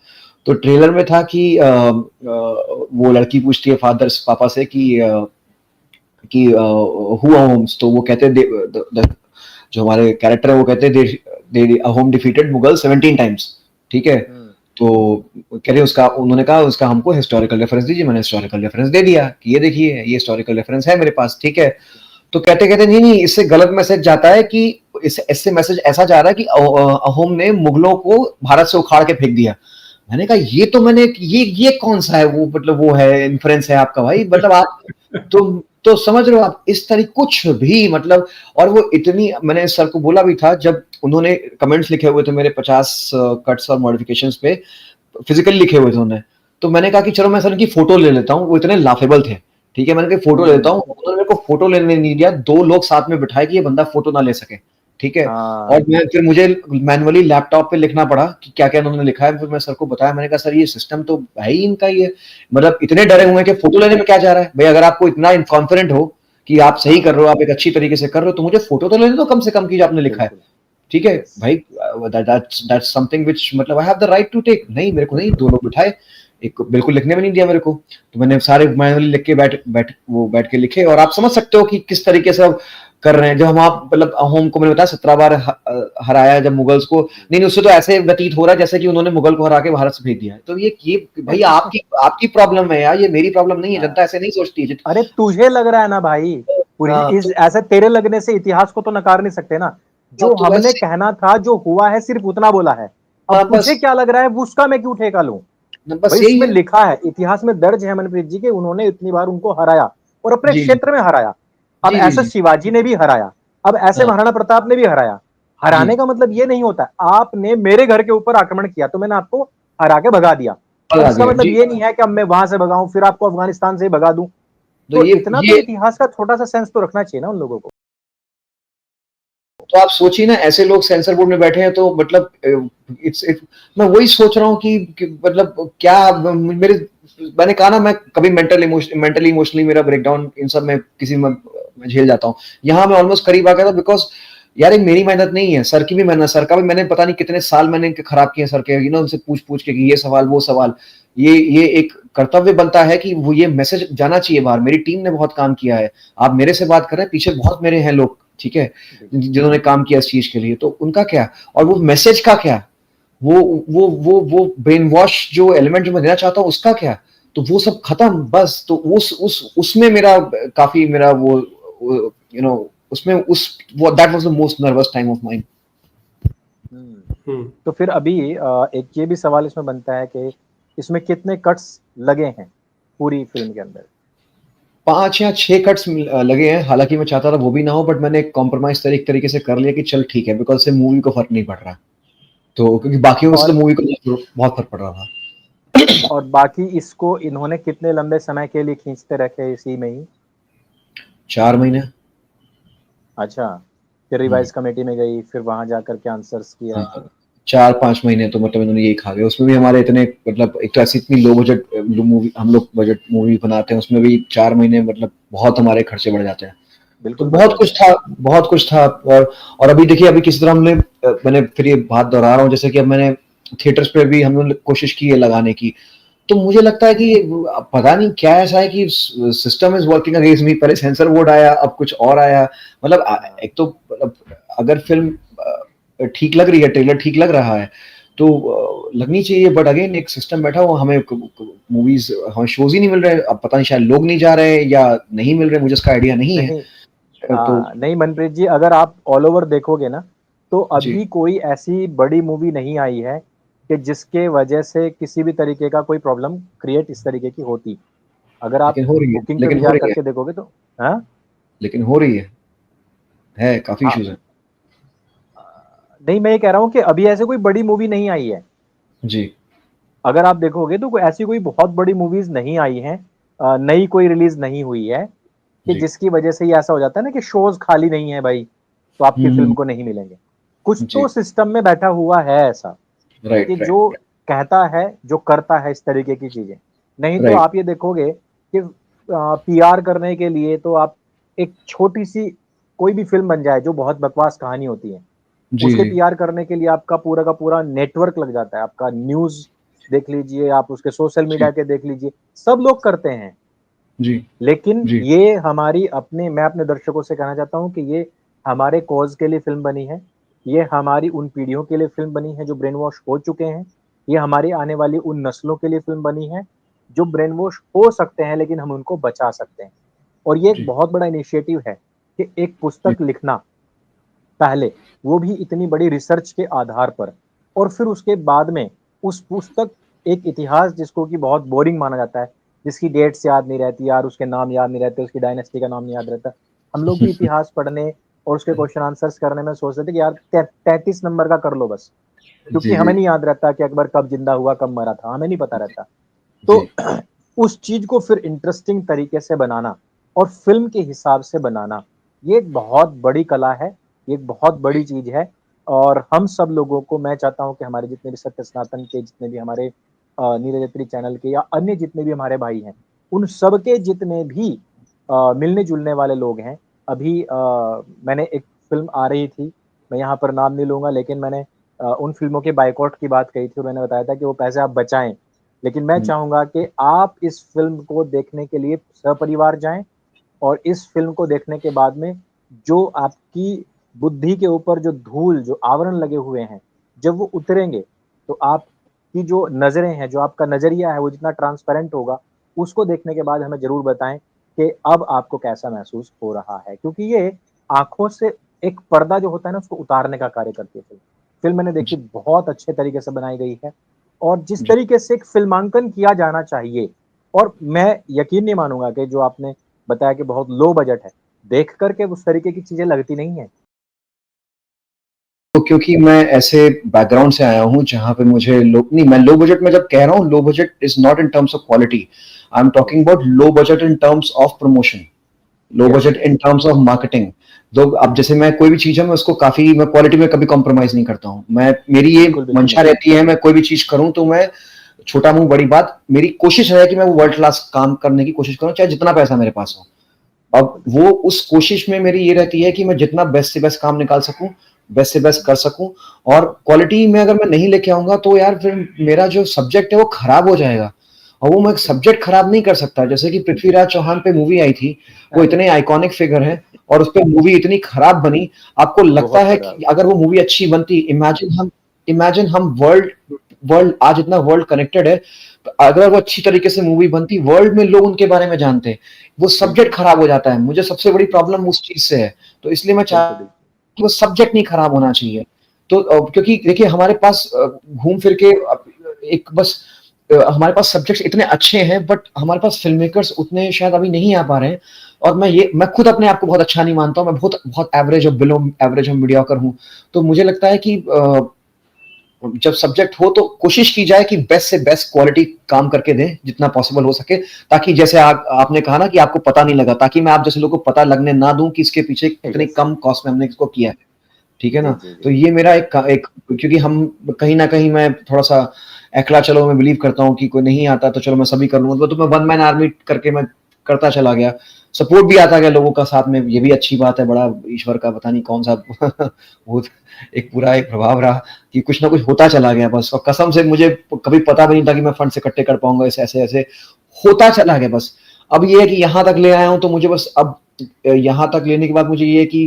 तो ट्रेलर में था कि वो लड़की पूछती है फादर पापा से कि हु होम्स, तो वो कहते जो हमारे कैरेक्टर है वो कहते दे होम डिफीटेड मुगल 17 टाइम्स, ठीक है। तो कह रहे उसका, उन्होंने कहा उसका हमको हिस्टोरिकल रेफरेंस दीजिए, मैंने हिस्टोरिकल रेफरेंस दे दिया कि ये देखिए ये हिस्टोरिकल रेफरेंस है मेरे पास, ठीक है। तो कहते कहते नहीं नहीं, इससे गलत मैसेज जाता है कि इससे मैसेज ऐसा जा रहा है कि अहोम ने मुगलों को भारत से उखाड़ के फेंक दिया। मैंने कहा ये तो मैंने ये कौन सा है वो, मतलब वो है इन्फ्लुएंस है आपका भाई, मतलब आप तो समझ रहे हो आप इस तरह कुछ भी मतलब। और वो इतनी, मैंने सर को बोला भी था जब उन्होंने कमेंट्स लिखे हुए थे मेरे 50 कट्स और मॉडिफिकेशंस पे, फिजिकली लिखे हुए थे उन्होंने। तो मैंने कहा कि चलो मैं सर की फोटो ले लेता हूँ, वो इतने लाफेबल थे, ठीक है। मैंने कहा फोटो ले लेता हूँ, उन्होंने मेरे को फोटो लेने नहीं दिया, 2 लोग साथ में बिठाए कि ये बंदा फोटो ना ले सके, ठीक है। और मैं फिर मुझे मैनुअली लैपटॉप पे लिखना पड़ा कि क्या क्या उन्होंने लिखा है। फिर मैं सर को बताया, मैंने कहा सर ये सिस्टम तो है ही इनका ही है, मतलब इतने डरे हुए हैं कि फोटो लेने में क्या जा रहा है भाई। अगर आपको इतना कॉन्फिडेंट हो कि आप सही कर रहे हो, आप एक अच्छी तरीके से कर रहे हो, तो मुझे फोटो तो लेने दो कम से कम की जो आपने लिखा है, ठीक है भाई। दैट्स समथिंग व्हिच मतलब I have the right to take. नहीं, मेरे को नहीं, 2 लोग बिठाए, एक बिल्कुल लिखने में नहीं दिया मेरे को। तो मैंने सारे मैनुअली लिख के बैठ के लिखे। और आप समझ सकते हो कि किस तरीके से कर रहे हैं, जब हम आप मतलब होम को मैंने बताया 17 बार हराया जब मुगल्स को, नहीं उससे तो ऐसे व्यतीत हो रहा है जैसे कि उन्होंने मुगल को हरा के भारत से भेज दिया है। तो ये भाई आपकी प्रॉब्लम है यार, ये मेरी प्रॉब्लम नहीं है, जनता ऐसे नहीं सोचती है। अरे तुझे लग रहा है ना भाई, पूरी इस तो ऐसे तेरे लगने से इतिहास को तो नकार नहीं सकते ना। जो तो हमने वैसे कहना था, जो हुआ है, सिर्फ उतना बोला है। अब तुझे बस क्या लग रहा है उसका मैं क्यों ठेका लूं? भाई यही उसमें है। लिखा है, इतिहास में दर्ज है मनप्रीत जी के उन्होंने इतनी बार उनको हराया और अपने जी जी क्षेत्र में हराया। अब जी जी ऐसे जी शिवाजी ने भी हराया, अब ऐसे हाँ महाराणा प्रताप ने भी हराया। जी हराने का मतलब ये नहीं होता आपने मेरे घर के ऊपर आक्रमण किया तो मैंने आपको हरा के भगा दिया। अब भगा इसका दिया मतलब जी। ये नहीं है कि अब मैं वहां से भगाऊं फिर आपको अफगानिस्तान से ही भगा दूं। तो तो ये इतना तो ये इतिहास का छोटा सा सेंस तो रखना चाहिए ना उन लोगों को। तो आप सोचिए ना, ऐसे लोग सेंसर बोर्ड में बैठे हैं तो मतलब मैं वही सोच रहा हूँ कि मतलब क्या मेरे, मैंने कहा ना मैं कभी मेंटली इमोशनली मेरा ब्रेकडाउन इन सब में किसी में मैं झेल जाता हूँ। यहाँ मैं ऑलमोस्ट करीब आ गया था, बिकॉज यार ये मेरी मेहनत नहीं है, सर की भी मेहनत, सर का भी मैंने पता नहीं कितने साल मैंने खराब किए सर के, उनसे पूछ पूछ के कि ये सवाल वो सवाल। ये एक कर्तव्य बनता है कि वो ये मैसेज जाना चाहिए बाहर। मेरी टीम ने बहुत काम किया है, आप मेरे से बात कर रहे हैं, पीछे बहुत मेरे हैं लोग, ठीक है, जिन्होंने काम किया इस चीज के लिए, तो उनका क्या, और वो मैसेज का क्या, वो ब्रेन वॉश जो एलिमेंट जो मैं देना चाहता हूँ उसका क्या, तो वो सब खत्म बस। तो उसमें मेरा काफी मेरा वो उसमें उस वो that was the most nervous time of mine. तो फिर अभी एक ये भी सवाल इसमें बनता है कि इसमें कितने कट्स लगे हैं पूरी फिल्म के अंदर? 5 या 6 कट्स लगे हैं, हालांकि मैं चाहता था वो भी ना हो, बट मैंने कॉम्प्रोमाइज तरीके से कर लिया कि चल ठीक है, बिकॉज से मूवी को फर्क नहीं पड़ रहा, तो क्योंकि बाकियों से तो और मूवी को बहुत फर्क पड़ रहा था। और बाकी इसको इन्होंने कितने लंबे समय के लिए खींचते रखे इसी में ही? 4 महीने। अच्छा, फिर रिवाइज कमेटी में गई, फिर वहां जाकर के आंसर्स किया। हाँ, 4-5 महीने तो मतलब इन्होंने यही खा गया। उसमें भी हमारे इतने मतलब एक तो ऐसी इतनी लो बजट मूवी, हम लोग बजट मूवी बनाते हैं, उसमें भी 4 महीने मतलब बहुत हमारे खर्चे बढ़ जाते हैं। तो बिल्कुल बढ़ जाते हैं। बहुत कुछ था। और अभी देखिए, अभी किसी तरह मैंने फिर ये बात दोहरा रहा हूँ, जैसे कि अब मैंने थिएटर्स पे भी हम लोग कोशिश की है लगाने की, तो मुझे लगता है कि पता नहीं क्या ऐसा है कि system is working against me. पहले सेंसर बोर्ड आया, अब कुछ और आया, मतलब एक तो मतलब अगर फिल्म ठीक लग रही है, ट्रेलर ठीक लग रहा है तो लगनी चाहिए, बट अगेन एक सिस्टम बैठा हुआ, हमें मूवीज, हमें शोज ही नहीं मिल रहे। अब पता नहीं शायद लोग नहीं जा रहे या नहीं मिल रहे, मुझे इसका आइडिया नहीं है। नहीं, तो नहीं मनप्रीत जी, अगर आप ऑल ओवर देखोगे ना तो जी, अभी कोई ऐसी बड़ी मूवी नहीं आई है कि जिसके वजह से किसी भी तरीके का कोई प्रॉब्लम क्रिएट इस तरीके की होती। अगर आप लेकिन हो रही है, बुकिंग पे भी जा करके देखोगे तो हाँ। लेकिन हो रही है काफी हाँ, इश्यूज है। नहीं मैं ये कह रहा हूँ कि अभी ऐसे कोई बड़ी मूवी नहीं आई है। जी अगर आप देखोगे तो ऐसी कोई बहुत बड़ी मूवीज नहीं आई हैं, नई कोई रिलीज नहीं हुई है कि जी जिसकी वजह से ये ऐसा हो जाता है ना कि शोज खाली नहीं है भाई, तो आपकी फिल्म हम्म, को नहीं मिलेंगे। कुछ तो जी सिस्टम में बैठा हुआ है ऐसा कि राइट जो राइट कहता है, जो करता है इस तरीके की चीजें। नहीं तो राइट आप ये देखोगे कि पीआर करने के लिए तो आप एक छोटी सी कोई भी फिल्म बन जाए जो बहुत बकवास कहानी होती है, जी उसके जी पीआर करने के लिए आपका पूरा का पूरा नेटवर्क लग जाता है। आपका न्यूज देख लीजिए, आप उसके सोशल मीडिया जी के देख लीजिए, सब लोग करते हैं। जी लेकिन जी ये हमारी अपने मैं अपने दर्शकों से कहना चाहता हूँ कि ये हमारे कॉज के लिए फिल्म बनी है। ये हमारी उन पीढ़ियों के लिए फिल्म बनी है जो ब्रेन वॉश हो चुके हैं। ये हमारी आने वाली उन नस्लों के लिए फिल्म बनी है जो ब्रेन वॉश हो सकते हैं लेकिन हम उनको बचा सकते हैं। और ये एक जी बहुत बड़ा इनिशिएटिव है कि एक जी पुस्तक लिखना पहले, वो भी इतनी बड़ी रिसर्च के आधार पर, और फिर उसके बाद में उस पुस्तक, एक इतिहास जिसको कि बहुत बोरिंग माना जाता है, जिसकी डेट्स याद नहीं रहती यार, उसके नाम याद नहीं रहते, उसकी डायनेस्टी का नाम नहीं याद रहता। हम लोग भी इतिहास पढ़ने और उसके क्वेश्चन आंसर्स करने में सोचते थे कि यार 33 नंबर का कर लो बस, क्योंकि जी हमें जी नहीं याद रहता कि अकबर कब जिंदा हुआ कब मरा था, हमें नहीं पता रहता। तो जी उस चीज को फिर इंटरेस्टिंग तरीके से बनाना और फिल्म के हिसाब से बनाना, ये एक बहुत बड़ी कला है, ये एक बहुत बड़ी चीज है। और हम सब लोगों को मैं चाहता हूं कि हमारे जितने भी सत्य सनातन के, जितने भी हमारे नीरज अत्री चैनल के या अन्य जितने भी हमारे भाई हैं, उन सब के जितने भी मिलने जुलने वाले लोग हैं, अभी मैंने एक फिल्म आ रही थी, मैं यहाँ पर नाम नहीं लूंगा, लेकिन मैंने उन फिल्मों के बाइकआउट की बात कही थी और मैंने बताया था कि वो पैसे आप बचाएं। लेकिन मैं चाहूंगा कि आप इस फिल्म को देखने के लिए सपरिवार जाएं और इस फिल्म को देखने के बाद में जो आपकी बुद्धि के ऊपर जो धूल, जो आवरण लगे हुए हैं, जब वो उतरेंगे, तो आपकी जो नज़रें हैं, जो आपका नज़रिया है, वो जितना ट्रांसपेरेंट होगा, उसको देखने के बाद हमें ज़रूर बताएँ कि अब आपको कैसा महसूस हो रहा है। क्योंकि ये आँखों से एक पर्दा जो होता है ना, उसको उतारने का कार्य करती है फ़िल्म। फ़िल्म मैंने देखी, जी, बहुत अच्छे तरीके से बनाई गई है और जिस जी। तरीके से एक फ़िल्मांकन किया जाना चाहिए और मैं यकीन नहीं मानूँगा कि जो आपने बताया कि बहुत लो बजट है, देख कर के उस तरीके की चीज़ें लगती नहीं हैं। तो क्योंकि मैं ऐसे बैकग्राउंड से आया हूँ जहाँ पे मुझे लो नहीं मैं लो बजट में जब कह रहा हूँ low budget is not in terms of quality, I am talking yes, about low budget in terms of promotion, low yes, budget yes, in yes. Terms of marketing. तो अब जैसे मैं कोई भी चीज़ है मैं उसको काफ़ी मैं क्वालिटी में कभी कॉम्प्रोमाइज़ नहीं करता हूँ। मैं मेरी ये बिल्कुल, बिल्कुल मंशा नहीं। रहती है मैं कोई भी चीज़ करूँ तो मैं छोटा मुँह बड़ी बात, मेरी कोशिश है कि मैं वो वर्ल्ड क्लास काम करने की कोशिश करूँ चाहे जितना पैसा मेरे पास हो। अब बिल्कुल, बिल्कुल। वो उस कोशिश में मेरी ये रहती है कि मैं जितना बेस्ट से बेस्ट काम निकाल सकूँ, बेस्ट से बेस्ट हुँ, कर सकूँ और क्वालिटी में अगर मैं नहीं लेके आऊँगा तो यार फिर मेरा जो सब्जेक्ट है वो खराब हो जाएगा। और वो मैं बिल्कुल। सब्जेक्ट खराब नहीं कर सकता। जैसे कि पृथ्वीराज चौहान पे मूवी आई थी, वो अरे! इतने आइकॉनिक फिगर हैं और उसपे मूवी इतनी खराब बनी, आपको लगता बहुत है खराब। कि अगर वो मूवी अच्छी बनती इमेजिन हम वर्ल्ड वर्ल्ड आज इतना वर्ल्ड कनेक्टेड है, तो अगर वो अच्छी तरीके से मूवी बनती, वर्ल्ड में लोग उनके बारे में जानते हैं। वो बिल्कुल, सब्जेक्ट खराब हो जाता है। मुझे सबसे बड़ी प्रॉब्लम उस चीज़ से है। तो इसलिए मैं बिल्कुल, चाह बिल्कुल। कि वो सब्जेक्ट नहीं खराब होना चाहिए। तो क्योंकि देखिए हमारे पास घूम फिर के एक बस हमारे पास सब्जेक्ट्स इतने अच्छे हैं बट हमारे पास फ़िल्म मेकर्स उतने शायद अभी नहीं आ पा रहे हैं और मैं खुद अपने आप को बहुत अच्छा नहीं मानता हूँ। मैं बहुत बहुत एवरेज और बिलो एवरेज और मीडियोकर हूँ। तो मुझे लगता है कि जब सब्जेक्ट हो तो कोशिश की जाए कि बेस्ट से बेस्ट क्वालिटी काम करके दें जितना पॉसिबल हो सके ताकि जैसे आपने कहा ना कि आपको पता नहीं लगा ताकि मैं आप जैसे लोगों को पता लगने ना दूं कि इसके पीछे कितनी यस। कम कॉस्ट में हमने इसको किया है। ठीक है जी, ना? जी, जी। तो ये मेरा एक क्योंकि हम कहीं न कहीं मैं थोड़ा-सा एकला चलो मैं बिलीव करता हूँ कि कोई नहीं आता तो चलो मैं सभी कर लूँगा। तो मैं वन मैन आर्मी करके मैं करता चला गया। सपोर्ट भी आता गया लोगों का साथ में, ये भी अच्छी बात है, बड़ा ईश्वर का पता नहीं कौन-सा वो एक पूरा एक प्रभाव रहा कि कुछ ना कुछ होता चला गया बस और कसम से मुझे कभी पता भी नहीं था कि मैं फंड्स इकट्ठे कर पाऊँगा ऐसे-ऐसे होता चला गया बस। अब ये है कि यहाँ तक ले आया हूँ तो मुझे बस अब यहाँ तक लेने के बाद मुझे ये है कि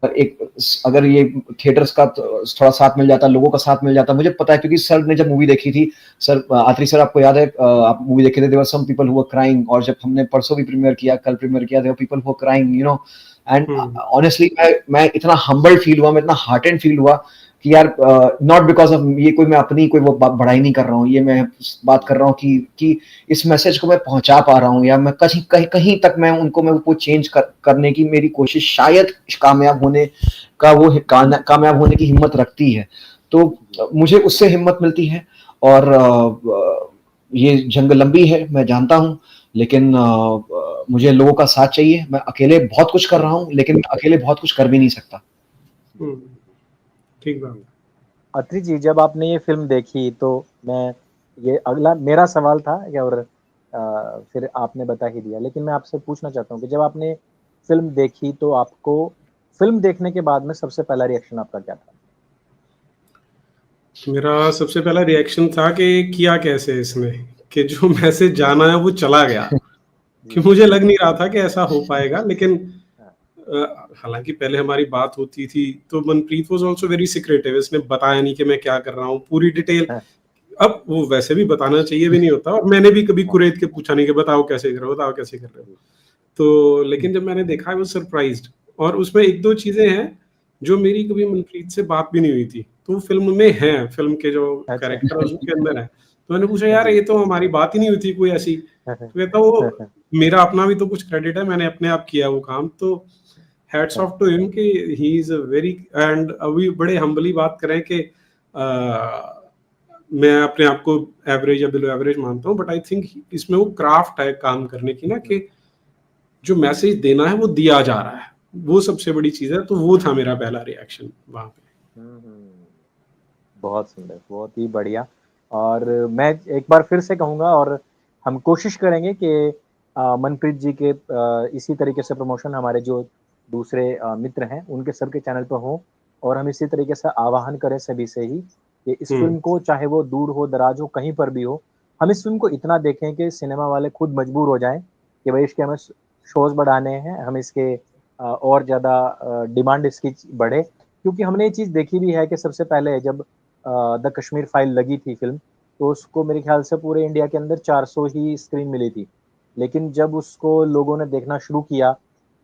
एक अगर ये थिएटर्स का थोड़ा साथ मिल जाता, लोगों का साथ मिल जाता, मुझे पता है क्योंकि सर ने जब मूवी देखी थी, सर आत्री सर आपको याद है आप मूवी देखे थे, there were some people who were crying और जब हमने परसों भी प्रीमियर किया, कल प्रीमियर किया, there were people who were crying, you know and hmm, honestly मैं इतना हम्बल्ड फील हुआ, मैं इतना हार्टेंड फील हुआ कि यार नॉट बिकॉज़ ऑफ ये कोई मैं अपनी कोई वो बड़ाई नहीं कर रहा हूँ, ये मैं बात कर रहा हूँ कि इस मैसेज को मैं पहुँचा पा रहा हूँ या मैं कहीं कहीं कहीं तक मैं वो चेंज करने की मेरी कोशिश शायद कामयाब होने का वो कामयाब होने की हिम्मत रखती है। तो जी। मुझे उससे हिम्मत मिलती है और ये जंग लंबी है, मैं जानता हूँ, लेकिन मुझे लोगों का साथ चाहिए। मैं अकेले बहुत कुछ कर रहा बिल्कुल, हूँ, लेकिन मैं अकेले बहुत कुछ कर भी नहीं सकता। हुँ, बिल्कुल। ठीक बात जी। है। अत्रि जी, जब आपने ये फ़िल्म देखी तो मैं ये अगला मेरा सवाल था और फिर आपने बता ही दिया। लेकिन मैं आपसे पूछना चाहता हूँ कि जब आपने फ़िल्म देखी तो आपको फ़िल्म देखने के बाद में सबसे पहला रिएक्शन आपका क्या था? मेरा सबसे पहला रिएक्शन था कि किया कैसे इसने? कि जो मैसेज जाना है वो चला गया। कि जी। मुझे लग नहीं रहा था कि ऐसा हो पाएगा लेकिन हाँ, हालाँकि पहले हमारी बात होती थी तो Manpreet was also very secretive इसने बताया नहीं कि मैं क्या कर रहा हूँ, पूरी डिटेल हाँ, अब वो वैसे भी बताना चाहिए भी नहीं होता और मैंने भी कभी हाँ, कुरेद के पूछा नहीं कि बताओ कैसे कर रहे हो, बताओ कैसे कर रहे हो? जी। तो लेकिन जब मैंने देखा आई वाज़ सरप्राइज़्ड और उसमें 1-2 चीज़ें हैं, जो मेरी कभी मनप्रीत से बात भी नहीं हुई थी। तो वो फ़िल्म में हैं, फ़िल्म के जो अच्छा। कैरेक्टर है उसके अंदर है। तो मैंने पूछा यार जी। ये तो हमारी बात ही नहीं हुई थी कोई ऐसी। तो कहता वो मेरा अपना भी तो कुछ क्रेडिट है, मैंने अपने आप किया वो काम। तो हैट्स ऑफ टू हिम कि he is a very and अभी बड़े हम्बली बात करें कि मैं अपने आप को एवरेज या बिलो एवरेज मानता हूँ बट आई थिंक इसमें वो क्राफ्ट है काम करने की ना कि जो मैसेज देना है वो दिया जा रहा है। वो सबसे बड़ी चीज़ है, तो वो था मेरा पहला रिएक्शन वहाँ पे। हुँ, हुँ। बहुत सुंदर, बहुत ही बढ़िया और मैं एक बार फिर से कहूँगा और हम कोशिश करेंगे कि मनप्रीत जी के इसी तरीके से प्रमोशन हमारे जो दूसरे मित्र हैं, उनके सबके चैनल पे हो और हम इसी तरीके से आह्वान करें सभी से ही कि इस हुँ, फ़िल्म को चाहे वो दूर हो, दराज हो, कहीं पर भी हो, हम इस फ़िल्म को इतना देखें कि सिनेमा वाले खुद मजबूर हो जाएँ कि भई इसके हमें शोज़ बढ़ाने हैं, हम इसके और ज़्यादा डिमांड इसकी बढ़े, क्योंकि हमने ये चीज़ देखी भी है कि सबसे पहले जब द कश्मीर फाइल लगी थी फ़िल्म, तो उसको मेरे ख़्याल से पूरे इंडिया के अंदर 400 ही स्क्रीन मिली थी। लेकिन जब उसको लोगों ने देखना शुरू किया,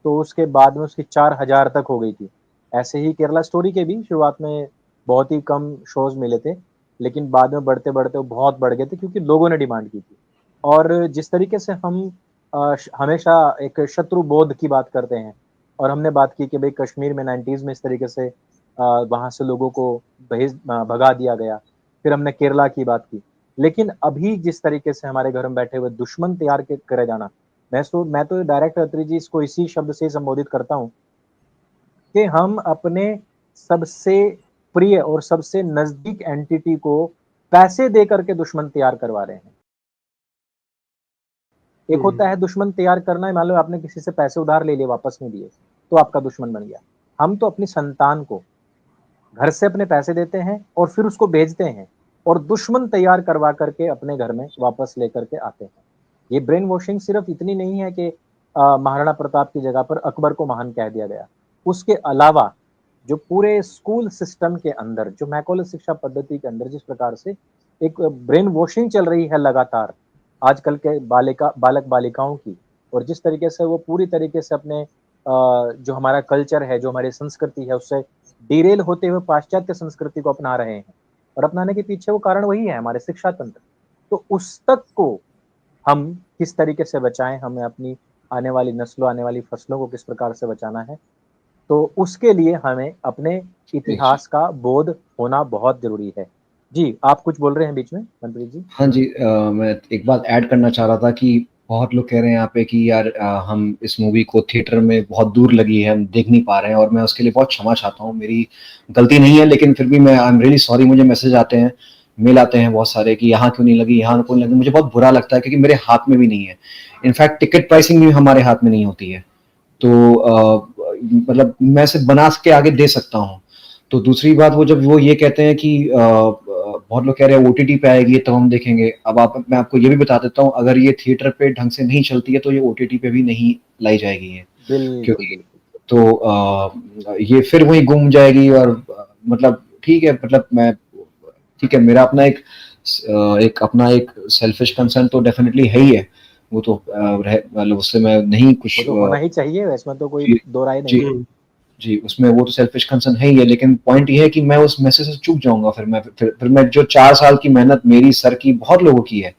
तो उसके बाद में उसकी 4000 तक हो गई थी। ऐसे ही केरला स्टोरी के भी शुरुआत में बहुत ही कम शोज़ मिले थे, लेकिन बाद में बढ़ते-बढ़ते वो बहुत बढ़ गए थे क्योंकि लोगों ने डिमांड की थी। और जिस तरीके से हम हमेशा एक शत्रु बोध की बात करते हैं और हमने बात की कि भई कश्मीर में 90s में इस तरीके से वहाँ से लोगों को भगा दिया गया। फिर हमने केरला की बात की। लेकिन अभी जिस तरीके से हमारे घर में बैठे हुए दुश्मन तैयार के करे जाना, मैं तो डायरेक्ट अत्री जी इसको इसी शब्द से संबोधित करता हूँ कि हम अपने सबसे प्रिय और सबसे नज़दीक एंटिटी को पैसे दे कर के दुश्मन तैयार करवा रहे हैं। एक होता है दुश्मन तैयार करना, मान लो आपने किसी से पैसे उधार ले लिए, वापस नहीं दिए, तो आपका दुश्मन बन गया। हम तो अपनी संतान को घर से अपने पैसे देते हैं और फिर उसको बेचते हैं और दुश्मन तैयार करवा करके अपने घर में वापस लेकर के आते हैं। ये ब्रेन वॉशिंग सिर्फ इतनी नहीं है कि महाराणा प्रताप की जगह पर अकबर को महान कह दिया गया। उसके अलावा जो पूरे स्कूल सिस्टम के अंदर, जो मैकॉले शिक्षा पद्धति के अंदर जिस प्रकार से एक ब्रेन वॉशिंग चल रही है लगातार आजकल के बालक-बालिकाओं की, और जिस तरीके से वो पूरी तरीके से अपने जो हमारा कल्चर है, जो हमारी संस्कृति है, उससे डिरेल होते हुए पाश्चात्य संस्कृति को अपना रहे हैं और अपनाने के पीछे वो कारण वही है, हमारे शिक्षा तंत्र। तो उस तक को हम किस तरीके से बचाएँ, हमें अपनी आने वाली नस्लों, आने वाली फसलों को किस प्रकार से बचाना है, तो उसके लिए हमें अपने जी, जी। इतिहास का बोध होना बहुत ज़रूरी है। जी, आप कुछ बोल रहे हैं बीच में, मनप्रीत जी? हाँ जी, मैं एक बात ऐड करना चाह रहा था कि बहुत लोग कह रहे हैं यहाँ पे कि यार हम इस मूवी को थिएटर में बहुत दूर लगी है, हम देख नहीं पा रहे हैं और मैं उसके लिए बहुत क्षमा चाहता हूँ। मेरी गलती नहीं है, लेकिन फिर भी मैं आई एम रियली सॉरी। मुझे मैसेज आते हैं, मेल आते हैं बहुत सारे कि यहाँ क्यों नहीं लगी, यहाँ क्यों नहीं लगी। मुझे बहुत बुरा लगता है क्योंकि मेरे हाथ में भी नहीं है। इनफैक्ट टिकट प्राइसिंग भी हमारे हाथ में नहीं होती है। तो मतलब मैं सिर्फ बना के आगे दे सकता हूँ। तो दूसरी बात, वो जब वो ये कहते हैं कि बहुत लोग कह रहे हैं ओटीटी पे आएगी तब हम देखेंगे। अब मैं आपको ये भी बता देता हूँ, अगर ये थिएटर पे ढंग से नहीं चलती है तो ये ओटीटी पे भी नहीं लाई जाएगी ये, बिल्कुल, क्योंकि बिल्कुल। तो ये फिर वही गुम जाएगी। और मतलब ठीक है, मतलब मैं ठीक है, मेरा अपना एक अपना एक सेल्फिश कंसर्न तो डेफिनेटली है ही है। वो तो मतलब उससे मैं नहीं कुछ वो तो होना ही चाहिए, इसमें तो कोई जी, दो राय जी, नहीं है। जी, उसमें वो तो सेल्फिश कंसर्न है ही है, लेकिन पॉइंट ये है कि मैं उस मैसेज से चूक जाऊँगा। फिर मैं जो 4 साल की मेहनत मेरी, सर की, बहुत लोगों की है,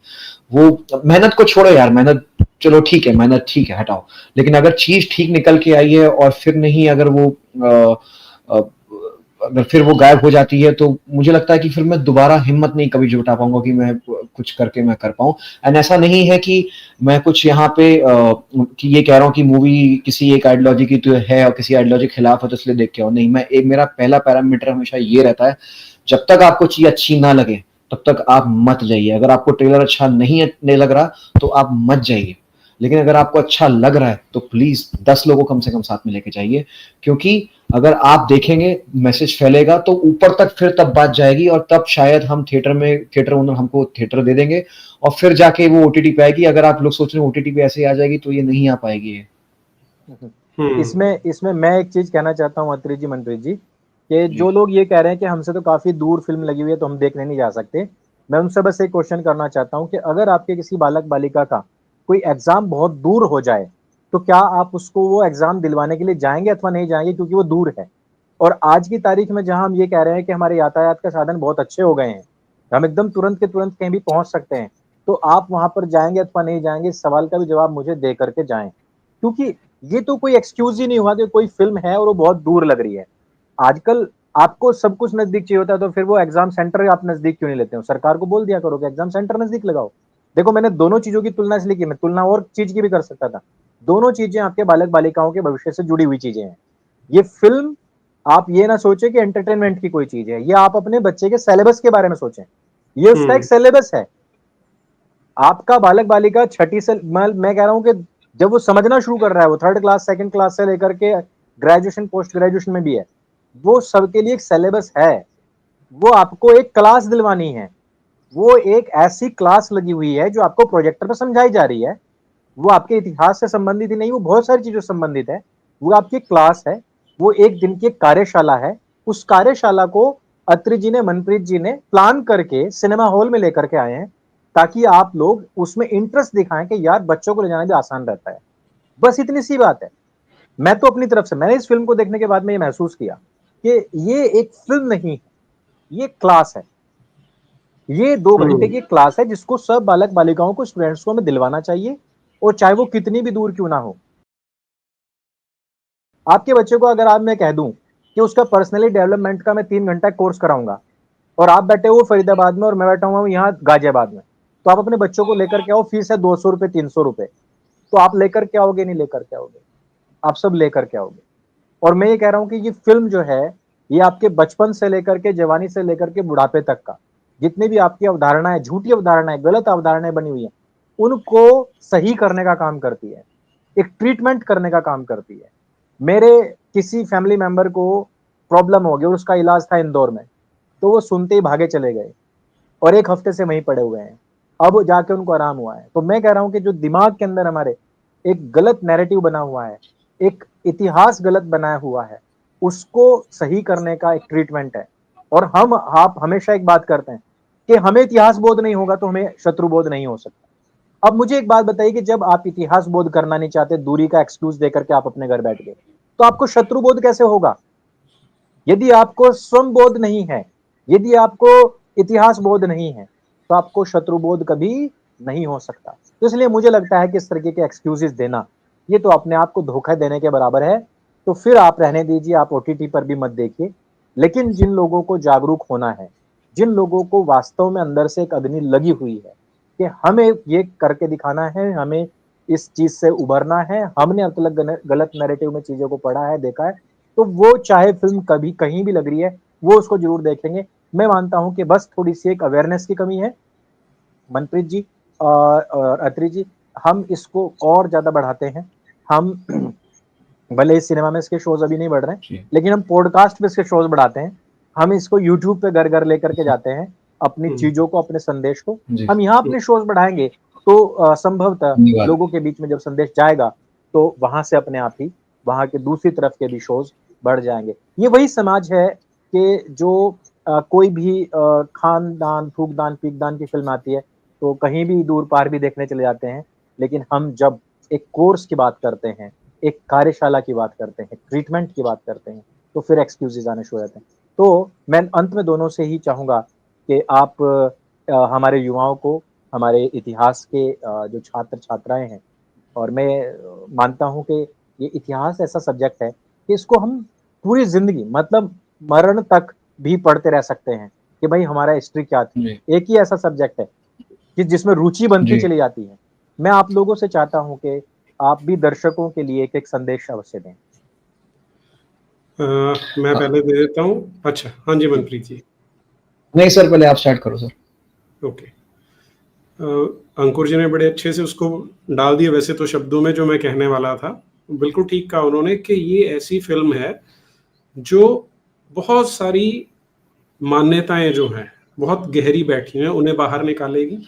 वो मेहनत को छोड़ो यार, मेहनत चलो ठीक है, मेहनत ठीक है, हटाओ। लेकिन अगर चीज़ ठीक निकल के आई है और फिर नहीं, अगर वो अ, अगर फिर वो गायब हो जाती है, तो मुझे लगता है कि फिर मैं दोबारा हिम्मत नहीं कभी जुटा पाऊँगा कि मैं कुछ करके मैं कर पाऊँ। एंड ऐसा नहीं है कि मैं कुछ यहाँ पे कि ये कह रहा हूँ कि मूवी किसी एक आइडियोलॉजी की तो है और किसी आइडियोलॉजी के खिलाफ है तो इसलिए देख के आओ। नहीं, मेरा पहला पैरामीटर हमेशा ये रहता है, जब तक आपको चीज़ अच्छी ना लगे, तब तक आप मत जाइए। अगर आपको ट्रेलर अच्छा नहीं लग रहा, तो आप मत जाइए। लेकिन अगर आपको अच्छा लग रहा है, तो प्लीज़ 10 लोगों को कम से कम साथ में लेके जाइए, क्योंकि अगर आप देखेंगे, मैसेज फैलेगा तो ऊपर तक फिर तब बात जाएगी और तब शायद हम थिएटर ओनर हमको थिएटर दे देंगे और फिर जाके वो ओटीटी पे आएगी। अगर आप लोग सोच रहे हैं ओटीटी पे ऐसे ही आ जाएगी, तो ये नहीं आ पाएगी ये। इसमें इसमें मैं एक चीज़ कहना चाहता हूँ अत्री जी, मनप्रीत जी, कि जी, जो लोग ये कह रहे हैं कि हमसे तो काफ़ी दूर फ़िल्म लगी हुई है तो हम देखने नहीं जा सकते। मैं उनसे बस एक क्वेश्चन करना चाहता हूँ कि अगर आपके किसी बालक-बालिका का कोई एग्ज़ाम बहुत दूर हो जाए, तो क्या आप उसको वो एग्ज़ाम दिलवाने के लिए जाएँगे अथवा नहीं जाएँगे क्योंकि वो दूर है? और आज की तारीख में जहाँ हम ये कह रहे हैं कि हमारे यातायात के साधन बहुत अच्छे हो गए हैं, हम एकदम तुरंत के तुरंत कहीं भी पहुँच सकते हैं, तो आप वहाँ पर जाएँगे अथवा नहीं जाएँगे, इस सवाल का भी जवाब मुझे दे कर के जाएँ। क्योंकि ये तो कोई एक्सक्यूज़ ही नहीं हुआ कि कोई फ़िल्म है और वो बहुत दूर लग रही है। आजकल आपको सब कुछ नज़दीक चाहिए होता है, तो फिर वो एग्ज़ाम सेंटर आप नज़दीक क्यों नहीं लेते हो? सरकार को बोल दिया करो कि एग्ज़ाम सेंटर नज़दीक लगाओ। देखो, मैंने दोनों चीज़ों की तुलना इसलिए की, मैं तुलना और चीज़ की भी कर सकता था। दोनों चीज़ें आपके बालक-बालिकाओं के भविष्य से जुड़ी हुई चीज़ें हैं। ये फ़िल्म आप ये ना सोचें कि एंटरटेनमेंट की कोई चीज़ है, ये आप अपने बच्चे के सिलेबस के बारे में सोचें। ये उसका एक सिलेबस है। आपका बालक-बालिका छठी से मैं कह रहा हूँ कि जब वो समझना शुरू कर रहा है, वो 3rd क्लास, 2nd क्लास से लेकर के ग्रेजुएशन, पोस्ट ग्रेजुएशन में भी है। वो सबके लिए एक सिलेबस है। वो आपको एक क्लास दिलवानी है। वो एक ऐसी क्लास लगी हुई है जो आपको प्रोजेक्टर पे समझाई जा रही है। वो आपके इतिहास से संबंधित ही नहीं, वो बहुत सारी चीज़ों से संबंधित है। वो आपकी क्लास है, वो एक दिन की कार्यशाला है। उस कार्यशाला को अत्रि जी ने, मनप्रीत जी ने प्लान करके सिनेमा हॉल में लेकर के आए हैं, ताकि आप लोग उसमें इंटरेस्ट दिखाएं कि यार बच्चों को ले जाना भी आसान रहता है। बस इतनी सी बात है। मैं तो अपनी तरफ से, मैंने इस फिल्म को देखने के बाद में ये महसूस किया कि ये एक फिल्म नहीं है, ये क्लास है। ये 2 घंटे की क्लास है जिसको सब बालक बालिकाओं को, स्टूडेंट्स को हमें दिलवाना चाहिए, और चाहे वो कितनी भी दूर क्यों ना हो। आपके बच्चे को अगर मैं कह दूं कि उसका पर्सनली डेवलपमेंट का मैं 3 घंटा कोर्स कराऊंगा, और आप बैठे हो फरीदाबाद में और मैं बैठा हुआ यहाँ गाजियाबाद में, तो आप अपने बच्चों को लेकर के आओ, फीस है 200 रुपए, 300 रुपए, तो आप लेकर के आओगे नहीं लेकर के आओगे? आप सब लेकर के आओगे। और मैं ये कह रहा हूं कि ये फिल्म जो है, ये आपके बचपन से लेकर के, जवानी से लेकर के बुढ़ापे तक का, जितनी भी आपकी अवधारणाएं, झूठी अवधारणाएं, गलत अवधारणाएं बनी हुई है, उनको सही करने का काम करती है, एक ट्रीटमेंट करने का काम करती है। मेरे किसी फैमिली मेंबर को प्रॉब्लम हो गई और उसका इलाज था इंदौर में, तो वो सुनते ही भागे चले गए और 1 हफ्ते से वहीं पड़े हुए हैं। अब जाके उनको आराम हुआ है। तो मैं कह रहा हूं कि जो दिमाग के अंदर हमारे एक गलत नैरेटिव बना हुआ है, एक इतिहास गलत बनाया हुआ है, उसको सही करने का एक ट्रीटमेंट है। और आप हमेशा एक बात करते हैं कि हमें इतिहास बोध नहीं होगा तो हमें शत्रु बोध नहीं हो सकता। अब मुझे एक बात बताइए कि जब आप इतिहास बोध करना नहीं चाहते, दूरी का एक्सक्यूज देकर के आप अपने घर बैठ गए, तो आपको शत्रु बोध कैसे होगा? यदि आपको स्वयं बोध नहीं है, यदि आपको इतिहास बोध नहीं है, तो आपको शत्रु बोध कभी नहीं हो सकता। तो इसलिए मुझे लगता है कि इस तरीके के एक्सक्यूजेस देना, ये तो अपने आप को धोखा देने के बराबर है। तो फिर आप रहने दीजिए, आप ओटीटी पर भी मत देखिए। लेकिन जिन लोगों को जागरूक होना है, जिन लोगों को वास्तव में अंदर से एक अग्नि लगी हुई है कि हमें ये करके दिखाना है, हमें इस चीज से उभरना है, हमने अब तक गलत नैरेटिव में चीजों को पढ़ा है, देखा है, तो वो चाहे फिल्म कभी कहीं भी लग रही है, वो उसको जरूर देखेंगे। मैं मानता हूं कि बस थोड़ी सी एक अवेयरनेस की कमी है। मनप्रीत जी और अत्रि जी, हम इसको और ज्यादा बढ़ाते हैं। हम भले ही सिनेमा में इसके शोज अभी नहीं बढ़ रहे हैं, जी लेकिन हम पॉडकास्ट पे इसके शोज बढ़ाते हैं। हम इसको यूट्यूब पे घर घर लेकर के जाते हैं, अपनी चीजों को, अपने संदेश को। जी हम यहाँ अपने शोज बढ़ाएंगे तो संभवतः धन्यवाद। लोगों के बीच में जब संदेश जाएगा, तो वहां से अपने आप ही वहां के दूसरी तरफ के भी शोज बढ़ जाएंगे। ये वही समाज है कि जो कोई भी खानदान, थूकदान, पीकदान की फिल्म आती है तो कहीं भी दूर पार भी देखने चले जाते हैं। लेकिन हम जब एक कोर्स की बात करते हैं, एक कार्यशाला की बात करते हैं, ट्रीटमेंट की बात करते हैं, तो फिर एक्सक्यूजेज आने शुरू हो जाते हैं। तो मैं अंत में दोनों से ही चाहूंगा कि आप हमारे युवाओं को, हमारे इतिहास के जो छात्र छात्राएं हैं, और मैं मानता हूं कि ये इतिहास ऐसा सब्जेक्ट है कि इसको हम पूरी जिंदगी, मतलब मरण तक भी पढ़ते रह सकते हैं कि भाई हमारा हिस्ट्री क्या थी। जी एक ही ऐसा सब्जेक्ट है कि जिसमें रुचि बनती जी चली जाती है। मैं आप लोगों से चाहता हूं कि आप भी दर्शकों के लिए एक संदेश अवश्य दें। मैं हाँ पहले दे देता हूँ। अच्छा, हाँ जी जी मनप्रीत जी। नहीं सर, पहले आप स्टार्ट करो सर। ओके। अंकुर जी ने बड़े अच्छे से उसको डाल दिया। वैसे तो शब्दों में जो मैं कहने वाला था, बिल्कुल ठीक कहा उन्होंने कि ये ऐसी फिल्म है जो बहुत सारी मान्यताएं जो हैं बहुत गहरी बैठी हैं, उन्हें बाहर निकालेगी।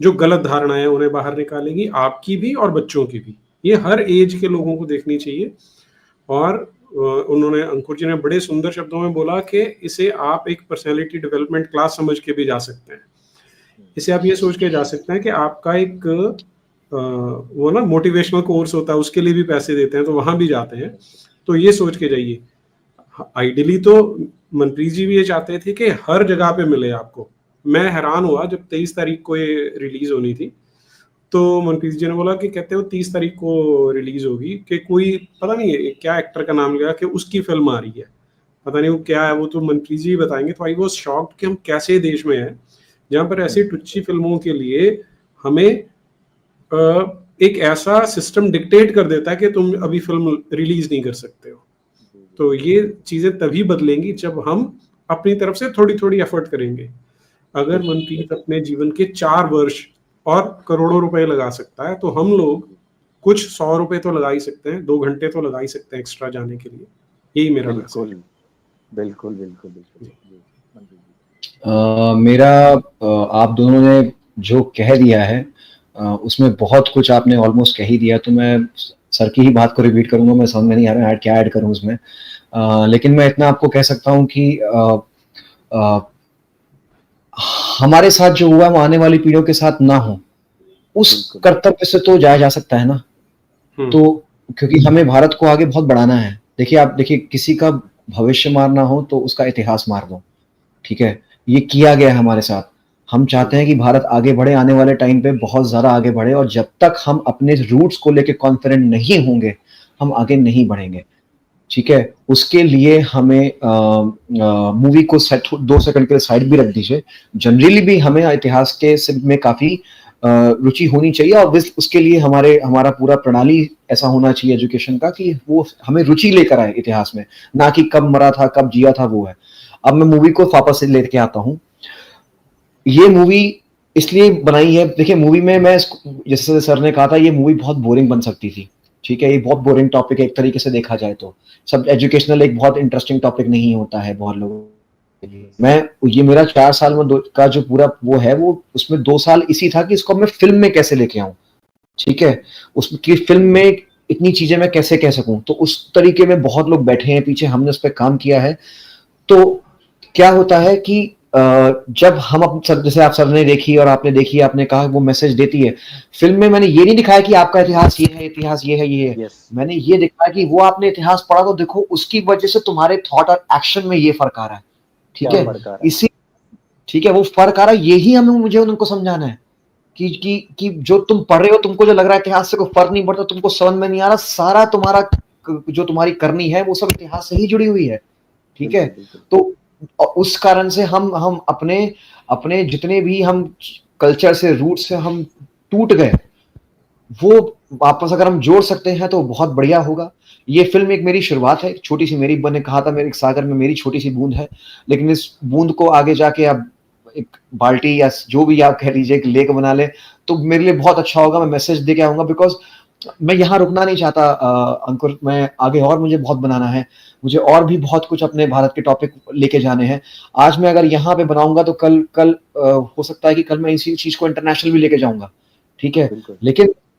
जो गलत धारणाएं हैं उन्हें बाहर निकालेगी, आपकी भी और बच्चों की भी। ये हर एज के लोगों को देखनी चाहिए। और उन्होंने, अंकुर जी ने बड़े सुंदर शब्दों में बोला कि इसे आप एक पर्सनैलिटी डेवलपमेंट क्लास समझ के भी जा सकते हैं। इसे आप ये सोच के जा सकते हैं कि आपका एक वो ना मोटिवेशनल कोर्स होता है, उसके लिए भी पैसे देते हैं तो वहां भी जाते हैं। तो ये सोच के जाइए। आइडियली तो मनप्रीत जी भी ये चाहते थे कि हर जगह पे मिले आपको। मैं हैरान हुआ जब 23 तारीख को ये रिलीज होनी थी, तो मनप्रीत जी ने बोला कि कहते हो 30 तारीख को रिलीज होगी, कि कोई पता नहीं है क्या एक्टर का नाम लिया कि उसकी फिल्म आ रही है, पता नहीं वो क्या है, वो तो मनप्रीत जी बताएंगे। तो आई वाज शॉक्ड कि हम कैसे देश में हैं जहाँ पर ऐसी टुच्ची फिल्मों के लिए हमें एक ऐसा सिस्टम डिक्टेट कर देता है कि तुम अभी फिल्म रिलीज नहीं कर सकते हो। तो ये चीजें तभी बदलेंगी जब हम अपनी तरफ से थोड़ी थोड़ी एफर्ट करेंगे। अगर मनप्रीत अपने जीवन के 4 वर्ष और करोड़ों रुपए लगा सकता है, तो हम लोग कुछ 100 रुपए तो लगा ही सकते हैं, 2 घंटे तो लगा ही सकते हैं एक्स्ट्रा जाने के लिए। यही मेरा मैसेज बिल्कुल है। बिल्कुल बिल्कुल बिल्कुल जी। जी, मनप्रीत जी। मेरा आप दोनों ने जो कह दिया है उसमें बहुत कुछ आपने ऑलमोस्ट कह ही दिया। तो मैं सर की ही बात को रिपीट करूंगा, मैं समझ में नहीं आ रहा है क्या ऐड करूं उसमें। लेकिन मैं इतना आपको कह सकता हूं कि हमारे साथ जो हुआ वो आने वाली पीढ़ियों के साथ ना हो, उस कर्तव्य से तो जाया जा सकता है ना। तो क्योंकि हमें भारत को आगे बहुत बढ़ाना है। देखिए किसी का भविष्य मारना हो तो उसका इतिहास मार दो, ठीक है, ये किया गया है हमारे साथ। हम चाहते हैं कि भारत आगे बढ़े, आने वाले टाइम पे बहुत ज्यादा आगे बढ़े, और जब तक हम अपने रूट्स को लेके कॉन्फिडेंट नहीं होंगे हम आगे नहीं बढ़ेंगे, ठीक है। उसके लिए हमें मूवी को 2 सेकंड के लिए साइड भी रख दीजिए, जनरली भी हमें इतिहास के में काफी रुचि होनी चाहिए, और उसके लिए हमारा पूरा प्रणाली ऐसा होना चाहिए एजुकेशन का कि वो हमें रुचि लेकर आए इतिहास में, ना कि कब मरा था कब जिया था वो है। अब मैं मूवी को वापस से लेके आता हूँ। ये मूवी इसलिए बनाई है, देखिए मूवी में मैं जैसे सर ने कहा था ये मूवी बहुत बोरिंग बन सकती थी, ठीक है, ये बहुत बोरिंग टॉपिक है एक तरीके से देखा जाए तो। सब एजुकेशनल एक बहुत इंटरेस्टिंग टॉपिक नहीं होता है बहुत लोगों के लिए। मैं ये मेरा 4 साल में का जो पूरा वो है, वो उसमें 2 साल इसी था कि इसको मैं फिल्म में कैसे लेके आऊं, ठीक है, उसकी फिल्म में इतनी चीजें मैं कैसे कह सकूं। तो उस तरीके में बहुत लोग बैठे हैं पीछे, हमने उस पर काम किया है। तो क्या होता है कि जब हम जैसे आप सर ने देखी और आपने देखी, आपने कहा वो मैसेज देती है। फिल्म में मैंने ये नहीं दिखाया कि आपका इतिहास ये है, इतिहास ये है, ये है। Yes. मैंने ये दिखाया कि वो आपने इतिहास पढ़ा तो देखो उसकी वजह से तुम्हारे थॉट और एक्शन में ये फर्क आ रहा है, ठीक क्या है, फर्क आ रहा है? इसी, ठीक है, वो फर्क आ रहा है, यही मुझे उनको समझाना है कि जो तुम पढ़ रहे हो, तुमको जो लग रहा है इतिहास से कोई फर्क नहीं पड़ता, तुमको समझ में नहीं आ रहा, सारा तुम्हारा जो तुम्हारी करनी है वो सब इतिहास से ही जुड़ी हुई है, ठीक है। तो उस कारण से हम अपने अपने जितने भी हम कल्चर से, रूट से हम टूट गए, वो वापस अगर हम जोड़ सकते हैं तो बहुत बढ़िया होगा। ये फिल्म एक मेरी शुरुआत है, छोटी सी, मेरी मैंने कहा था मेरे सागर में मेरी छोटी सी बूंद है, लेकिन इस बूंद को आगे जाके अब एक बाल्टी या जो भी आप कह लीजिए एक लेक बना ले तो मेरे लिए बहुत अच्छा होगा। मैं मैसेज दे के आऊंगा, बिकॉज मैं यहाँ रुकना नहीं चाहता अंकुर, मैं आगे और मुझे बहुत बनाना है, मुझे और भी बहुत कुछ अपने भारत के टॉपिक लेके जाने हैं। आज मैं अगर यहाँ पे बनाऊंगा तो कल हो सकता है कि कल मैं इसी चीज को इंटरनेशनल भी लेके जाऊंगा, ठीक है।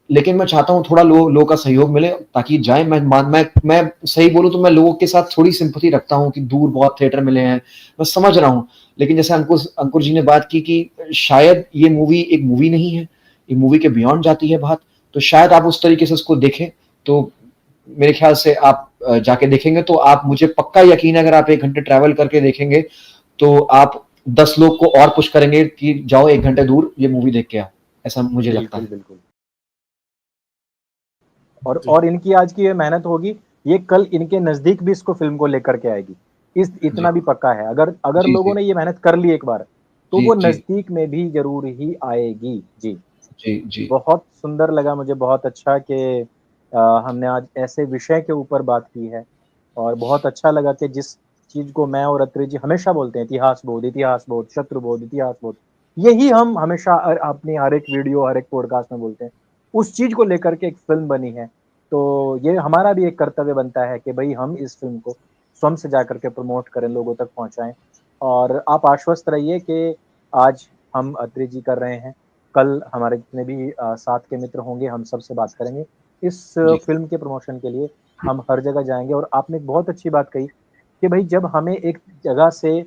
लेकिन मैं चाहता हूँ थोड़ा लोगों का सहयोग मिले ताकि जाए। मैं सही बोलूं तो मैं लोगों के साथ थोड़ी सिंपैथी रखता हूँ कि दूर बहुत थिएटर मिले हैं, मैं समझ रहा हूँ, लेकिन जैसे अंकुर जी ने बात की कि शायद ये मूवी एक मूवी नहीं है, ये मूवी के बियॉन्ड जाती है बात, तो शायद आप उस तरीके से उसको देखें। तो मेरे ख्याल से आप जाके देखेंगे तो आप, मुझे पक्का यकीन है, अगर आप 1 घंटे ट्रैवल करके देखेंगे तो आप 10 लोग को और पुश करेंगे कि जाओ 1 घंटे दूर ये मूवी देख के आओ, ऐसा मुझे लगता है। बिल्कुल। और इनकी आज की ये मेहनत होगी, ये कल इनके नजदीक भी इसको फिल्म को लेकर के आएगी, इतना भी पक्का है। अगर लोगों ने ये मेहनत कर ली एक बार तो वो नजदीक में भी जरूर ही आएगी। जी। बहुत सुंदर लगा मुझे, बहुत अच्छा कि हमने आज ऐसे विषय के ऊपर बात की है, और बहुत अच्छा लगा कि जिस चीज को मैं और अत्रि जी हमेशा बोलते हैं, इतिहास बोध, शत्रु बोध, इतिहास बोध, यही हम हमेशा अपनी हर एक वीडियो, हर एक पॉडकास्ट में बोलते हैं। उस चीज को लेकर के एक फिल्म बनी है, तो ये हमारा भी एक कर्तव्य बनता है कि भाई हम इस फिल्म को स्वयं से जाकर के प्रमोट करें, लोगों तक पहुंचाएं। और आप आश्वस्त रहिए कि आज हम अत्रि जी कर रहे हैं, कल हमारे जितने भी साथ के मित्र होंगे हम सबसे बात करेंगे इस फिल्म के प्रमोशन के लिए। हम हर जगह जाएंगे। और आपने एक बहुत अच्छी बात कही कि भाई जब हमें एक जगह से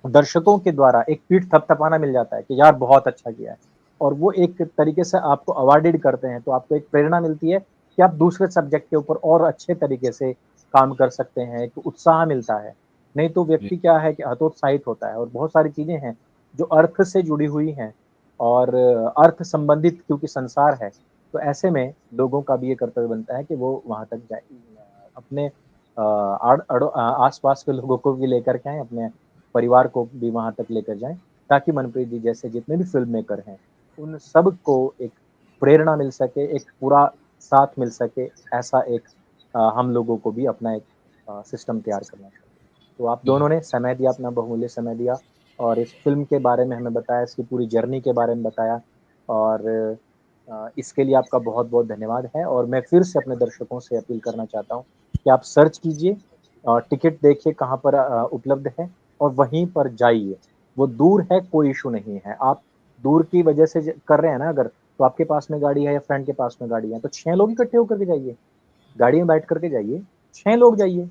दर्शकों के द्वारा एक पीठ थपथपाना मिल जाता है कि यार बहुत अच्छा किया है, और वो एक तरीके से आपको अवार्डेड करते हैं, तो आपको एक प्रेरणा मिलती है कि आप दूसरे सब्जेक्ट के ऊपर और अच्छे तरीके से काम कर सकते हैं, एक उत्साह मिलता है। नहीं तो व्यक्ति क्या है कि हतोत्साहित होता है, और बहुत सारी चीजें हैं जो अर्थ से जुड़ी हुई हैं और अर्थ संबंधित क्योंकि संसार है, तो ऐसे में लोगों का भी ये कर्तव्य बनता है कि वो वहां तक जाए, अपने आस-पास के लोगों को भी लेकर के आएँ, अपने परिवार को भी वहाँ तक लेकर जाएँ, ताकि मनप्रीत जी जैसे जितने भी फ़िल्म मेकर हैं, उन सब को एक प्रेरणा मिल सके, एक पूरा साथ मिल सके, ऐसा एक हम लोगों को भी अपना एक सिस्टम तैयार करना चाहिए। तो आप दोनों ने समय दिया, अपना बहुमूल्य समय दिया, और इस फ़िल्म के बारे में हमें बताया, इसकी पूरी जर्नी के बारे में बताया, और इसके लिए आपका बहुत-बहुत धन्यवाद है। और मैं फिर से अपने दर्शकों से अपील करना चाहता हूँ कि आप सर्च कीजिए, टिकट देखिए कहाँ पर उपलब्ध है, और वहीं पर जाइए। वो दूर है कोई इश्यू नहीं है, आप दूर की वजह से कर रहे हैं ना अगर, तो आपके पास में गाड़ी है या फ्रेंड के पास में गाड़ी है, तो 6 लोग इकट्ठे होकर के जाइए, गाड़ी में बैठ करके जाइए, 6 लोग जाइए।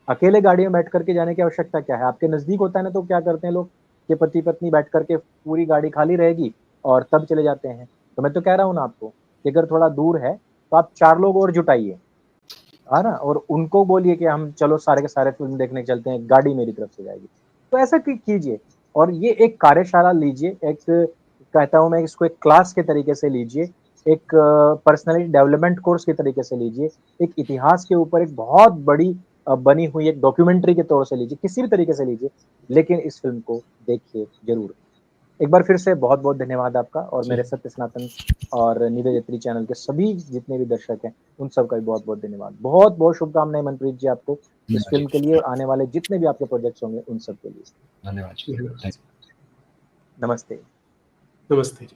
अकेले गाड़ी में बैठ करके जाने की आवश्यकता क्या है? आपके नज़दीक होता है ना, तो क्या करते हैं लोग कि पति-पत्नी बैठ करके पूरी गाड़ी खाली रहेगी और तब चले जाते हैं। तो मैं तो कह रहा हूँ ना आपको कि अगर थोड़ा दूर है, तो आप 4 लोग और जुटाइए, है ना? और उनको बोलिए कि हम चलो सारे के सारे फ़िल्म देखने चलते हैं, गाड़ी मेरी तरफ से जाएगी। तो ऐसा कीजिए और ये एक कार्यशाला लीजिए, एक कहता हूँ मैं इसको एक क्लास के तरीके से लीजिए, एक पर्सनैलिटी डेवलपमेंट कोर्स के तरीके से लीजिए, एक इतिहास के ऊपर एक बहुत बड़ी बनी हुई एक डॉक्यूमेंट्री के तौर से लीजिए, किसी भी तरीके से लीजिए, लेकिन इस फ़िल्म को देखिए ज़रूर। एक बार फिर से बहुत-बहुत धन्यवाद आपका और जी। मेरे सत्य सनातन और नीरज अत्री चैनल के सभी जितने भी दर्शक हैं, उन सबका भी बहुत-बहुत धन्यवाद। बहुत-बहुत शुभकामनाएँ मनप्रीत जी आपको, इस धन्यवाद फ़िल्म के जी, लिए और आने वाले जितने भी आपके प्रोजेक्ट्स होंगे, उन सब के लिए। धन्यवाद जी। धन्यवाद। नमस्ते। नमस्ते जी।